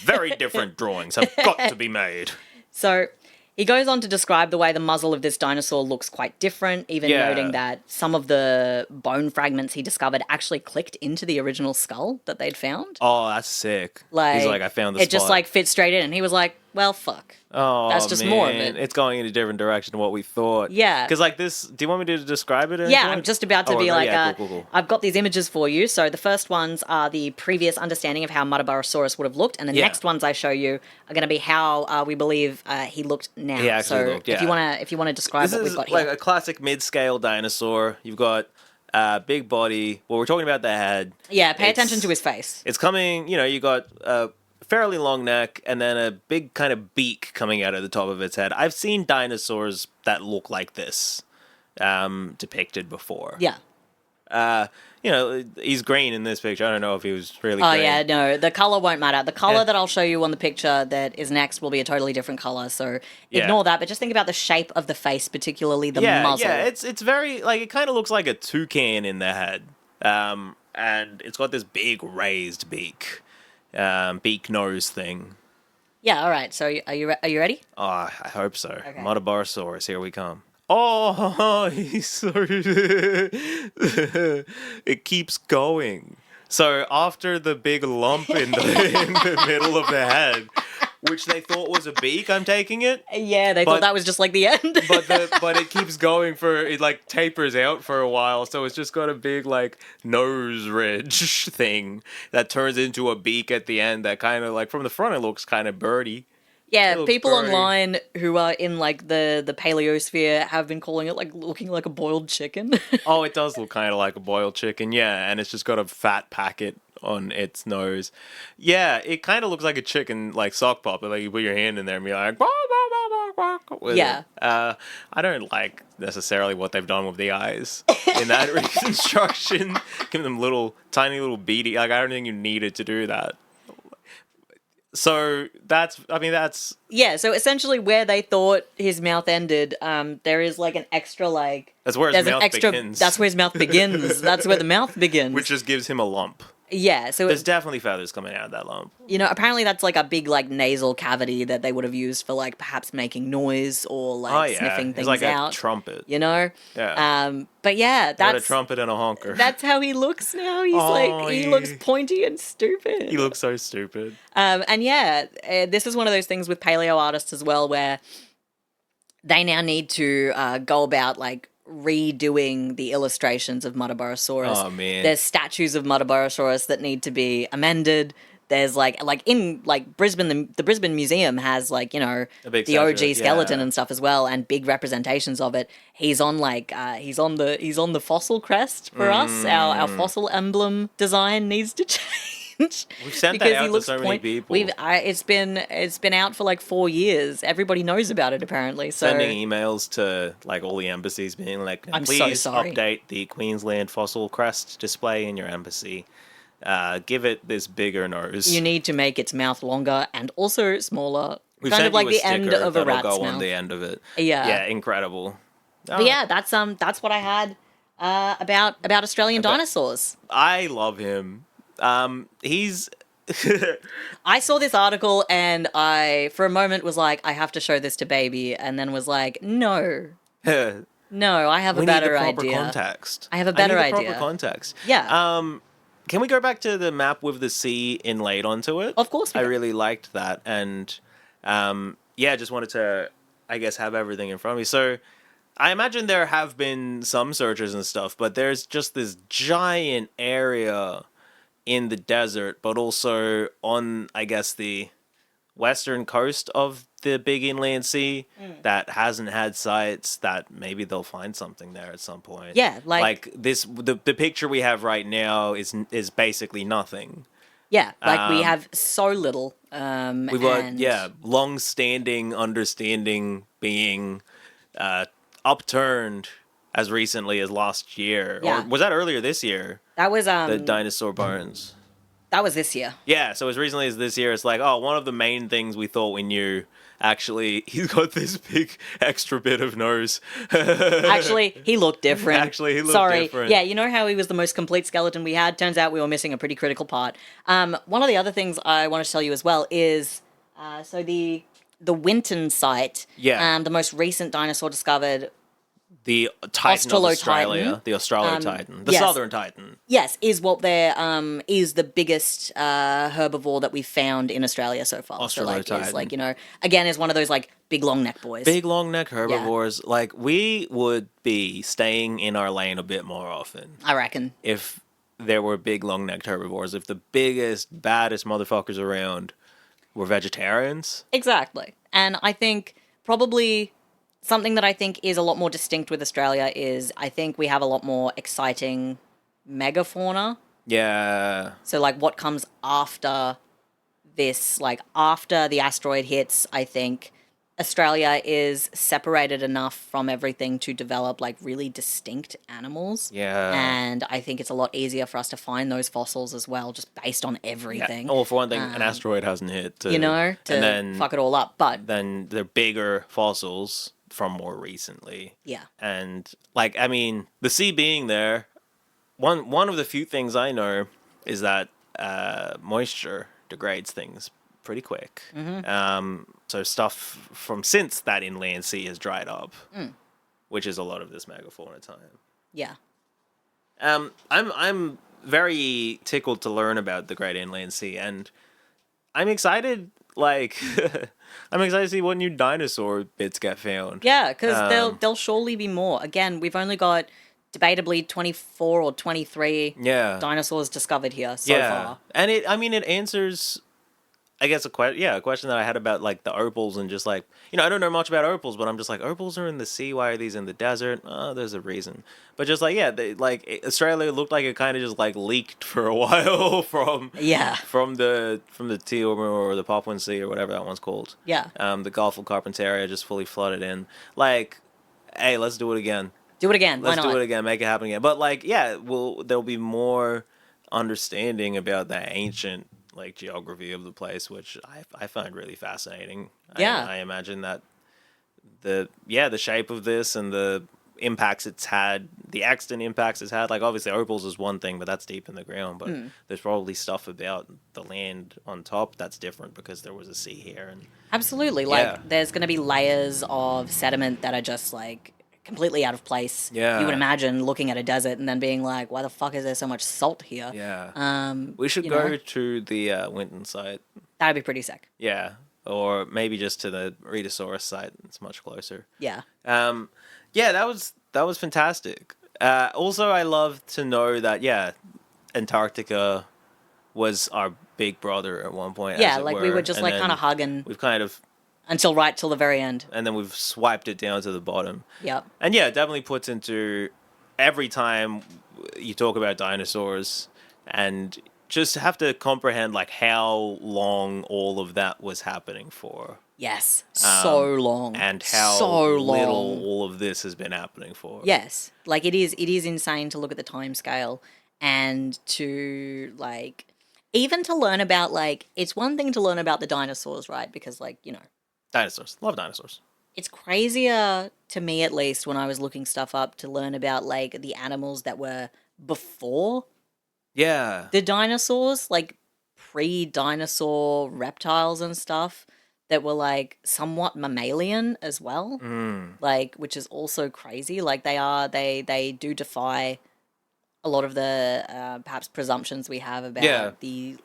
Very different drawings have got to be made. So he goes on to describe the way the muzzle of this dinosaur looks quite different, even Yeah. noting that some of the bone fragments he discovered actually clicked into the original skull that they'd found. Oh, that's sick. Like, He's like, I found the it just spot. like fits straight in, and he was like, well, fuck. Oh, That's just more of man. it. It's going in a different direction than what we thought. Yeah. Because like this, do you want me to describe it? At any Yeah, point? I'm just about to Oh, be no, like, yeah, cool. I've got these images for you. So the first ones are the previous understanding of how Muttaburrasaurus would have looked, and the Yeah. next ones I show you are going to be how we believe he looked now. He actually so looked, if you want to describe This what is we've got like here. a classic mid-scale dinosaur. You've got big body. Well, we're talking about the head. Yeah, pay It's- attention to his face. It's coming, you got a fairly long neck and then a big kind of beak coming out of the top of its head. I've seen dinosaurs that look like this depicted before. Yeah. He's green in this picture. I don't know if he was really Oh green. yeah, no, the color won't matter. The color Yeah. that I'll show you on the picture that is next will be a totally different color. So Yeah. ignore that, but just think about the shape of the face, particularly the Yeah, muzzle. yeah, it's very, like, it kind of looks like a toucan in the head. And it's got this big raised beak nose thing. Yeah, all right. So are you ready? Oh, I hope so. Muttaburrasaurus, here we come. Oh, he's so... It keeps going. So after the big lump in the middle of the head, which they thought was a beak, I'm taking it. Yeah, they But- thought that was just like the end. But it keeps going it like tapers out for a while, so it's just got a big like nose ridge thing that turns into a beak at the end that kind of like from the front it looks kind of birdy. Yeah, looks people very- online who are in like the paleosphere have been calling it like looking like a boiled chicken. Oh, it does look kind of like a boiled chicken, yeah, and it's just got a fat packet on its nose. Yeah, it kind of looks like a chicken like sock puppet, like you put your hand in there and be like, "Wah, wah, wah, wah, wah," with Yeah. it. I don't like necessarily what they've done with the eyes in that reconstruction. Give them tiny little beady. Like I don't think you needed to do that. So that's Yeah, so essentially where they thought his mouth ended, there is like an extra like that's where his there's mouth an extra begins. that's where his mouth begins. That's where the mouth begins. which just gives him a lump. Yeah, so There's definitely feathers coming out of that lump. apparently that's like a big like nasal cavity that they would have used for like perhaps making noise or like sniffing It's things like out. a trumpet. Yeah. But yeah, Got a that's trumpet and a honker. that's how he looks now. He's Oh, like he looks pointy and stupid. He looks so stupid. And yeah, this is one of those things with paleo artists as well where they now need to go about like redoing the illustrations of Muttaburrasaurus. Oh, man. There's statues of Muttaburrasaurus that need to be amended. There's like in like Brisbane, the Brisbane Museum has like, you know, A big the OG statue, skeleton yeah. and stuff as well, and big representations of it. He's on like he's on the fossil crest for us. Our fossil emblem design needs to change. We've sent that because out he to looks so many people. It's been out for like 4 years. Everybody knows about it apparently. So Sending emails to like all the embassies being like, I'm so please sorry. update the Queensland fossil crest display in your embassy. Give it this bigger nose. you need to make its mouth longer and also smaller. We've kind sent of like you a the end sticker of a that'll rat's go mouth. on the end of it. Yeah. Yeah, incredible. But yeah, that's what I had about Australian dinosaurs. I love him. He's I saw this article and I, for a moment, was like, I have to show this to baby, and then was like, no, I have a we better need the proper idea. context. I have a better I need the idea. proper context. Yeah. Can we go back to the map with the sea inlaid onto it? Of course we I can. really liked that, and yeah, just wanted to, I guess, have everything in front of me. So I imagine there have been some searches and stuff, but there's just this giant area in the desert, but also on, I guess, the western coast of the big inland sea that hasn't had sites. That maybe they'll find something there at some point. Yeah, like this. The picture we have right now is basically nothing. Yeah, like we have so little. We've got long-standing understanding being upturned as recently as last year, Yeah. or was that earlier this year? That was The dinosaur bones. that was this year. Yeah, so as recently as this year, it's like, oh, one of the main things we thought we knew. Actually, he's got this big extra bit of nose. Actually, he looked different. Actually, he looked Sorry. different. Yeah, you know how he was the most complete skeleton we had? Turns out we were missing a pretty critical part. One of the other things I want to tell you as well is, so the Winton site, Yeah. the most recent dinosaur discovered, The Titan of Australia, Australotitan. the Australotitan, the yes. Southern Titan. yes, is what they're, is the biggest herbivore that we've found in Australia so far. So like, is Australotitan. like, you know, again, is one of those like big long neck boys. Big long neck herbivores. Like, we would be staying in our lane a bit more often I reckon. if there were big long necked herbivores. If the biggest, baddest motherfuckers around were vegetarians. Exactly. And I think probably something that I think is a lot more distinct with Australia is I think we have a lot more exciting megafauna. Yeah. So like what comes after this, like after the asteroid hits, I think Australia is separated enough from everything to develop like really distinct animals. Yeah. And I think it's a lot easier for us to find those fossils as well, just based on everything. Well, for one thing, an asteroid hasn't hit. You know, to and then, fuck it all up. But then they're bigger fossils from more recently. yeah. And like, I mean, the sea being there, one of the few things I know is that moisture degrades things pretty quick. So stuff from since that inland sea has dried up, which is a lot of this megafauna time. Yeah. I'm very tickled to learn about the Great Inland Sea, and I'm excited. Like, I'm excited to see what new dinosaur bits get found. Yeah, because there'll surely be more. Again, we've only got debatably 24 or 23 dinosaurs discovered here so far. And it answers, I guess, a question that I had about like the opals, and just like, you know, I don't know much about opals, but I'm just like, opals are in the sea. Why are these in the desert? Oh, there's a reason. But just like, Australia looked like it kind of just like leaked for a while from the Tiorma or the Papuan Sea or whatever that one's called. Yeah. The Gulf of Carpentaria just fully flooded in. Like, hey, let's do it again. Do it again. Let's Why not? do it again. Make it happen again. But like, yeah, there'll be more understanding about the ancient like geography of the place, which I find really fascinating. Yeah. I imagine that the shape of this and the impacts it's had, the extant impacts it's had, like obviously opals is one thing, but that's deep in the ground, but there's probably stuff about the land on top that's different because there was a sea here. And Absolutely. Like, there's going to be layers of sediment that are just like completely out of place. Yeah. You would imagine looking at a desert and then being like, why the fuck is there so much salt here? Yeah. We should go to the Winton site. That'd be pretty sick. Yeah. Or maybe just to the Rhedosaurus site. It's much closer. Yeah. Yeah, that was that was fantastic. Also, I love to know that Antarctica was our big brother at one point. Yeah, as it like we were, were just and like then kind of hugging We've kind of, right till the very end. and then we've swiped it down to the bottom. Yep. And yeah, it definitely puts into every time you talk about dinosaurs, and just have to comprehend like how long all of that was happening for. Yes. So long. And how so little long. all of this has been happening for. Yes. Like it is insane to look at the time scale and to like even to learn about like it's one thing to learn about the dinosaurs, right? Because like, you know, Dinosaurs. Love dinosaurs. it's crazier to me at least when I was looking stuff up to learn about like the animals that were before Yeah. the dinosaurs, like pre-dinosaur reptiles and stuff that were like somewhat mammalian as well. Like, which is also crazy. Like they do defy a lot of the perhaps presumptions we have about the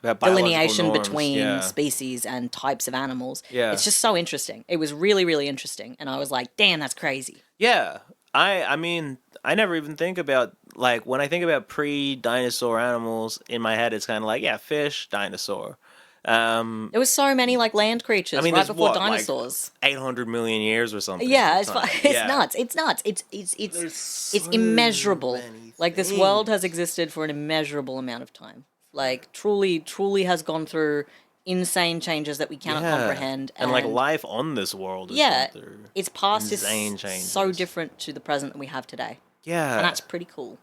About biological delineation norms, between species and types of animals. Yeah. It's just so interesting. It was really, really interesting. And I was like, damn, that's crazy. Yeah. I mean, I never even think about, like, when I think about pre-dinosaur animals, in my head, it's kind of like, yeah, fish, dinosaur. There was so many like land creatures I mean, right there's before what, like, dinosaurs. 800 million years or something. Yeah, it's Time. it's Yeah. nuts. It's nuts. It's immeasurable. many Like this things. world has existed for an immeasurable amount of time. Like truly has gone through insane changes that we cannot comprehend. And like life on this world. Has yeah, gone through its past is insane changes. so different to the present that we have today, Yeah, and that's pretty cool.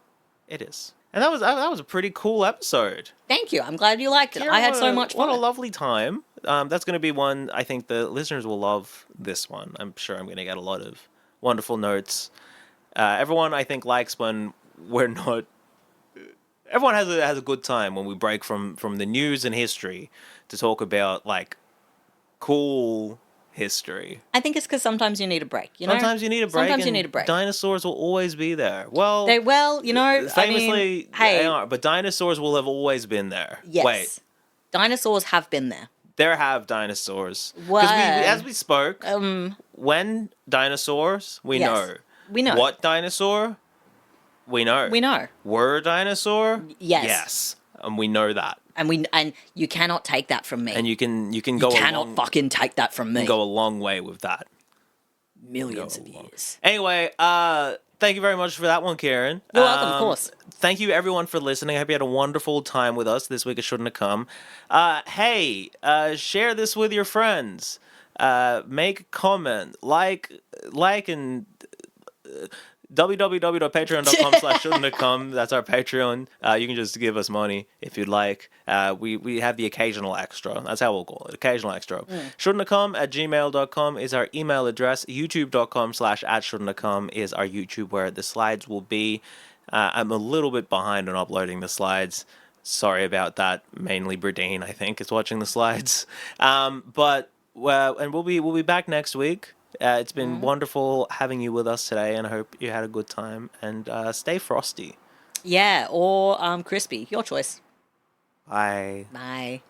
it is. And that was a pretty cool episode. Thank you. I'm glad you liked it. Yeah, I had what so a- much fun. What a lovely time. That's going to be one, I think the listeners will love this one. I'm sure I'm going to get a lot of wonderful notes. Everyone, I think, likes when we're not... Everyone has a good time when we break from the news and history to talk about, like, cool history. I think it's because sometimes you need a break. You know, Sometimes you need a break. Sometimes you and need a break. Dinosaurs will always be there. Well, you know, famously, I mean, they hey, are, but dinosaurs will have always been there. yes, Wait, dinosaurs have been there. there have dinosaurs. Because Well, as we spoke, when dinosaurs, we Yes, know. we know. What dinosaur? We know. We know. Were a dinosaur? Yes. Yes. And we know that. And you cannot take that from me. And you can go you a cannot long, fucking take that from me. go a long way with that. Millions of years. Anyway, thank you very much for that one, Ciaran. You're welcome, of course. Thank you, everyone, for listening. I hope you had a wonderful time with us this week at Shouldn'ta Come. Hey, share this with your friends. Make a comment. Like and... www.patreon.com/shouldntacome. That's our Patreon. You can just give us money if you'd like. We have the occasional extra. That's how we'll call it. Occasional extra. Shouldntacome@gmail.com is our email address. YouTube.com/@shouldntacome is our YouTube where the slides will be. I'm a little bit behind on uploading the slides. Sorry about that. Mainly Bradine, I think, is watching the slides. But we'll be back next week. It's been wonderful having you with us today, and I hope you had a good time. And stay frosty. Yeah, or crispy. Your choice. Bye. Bye.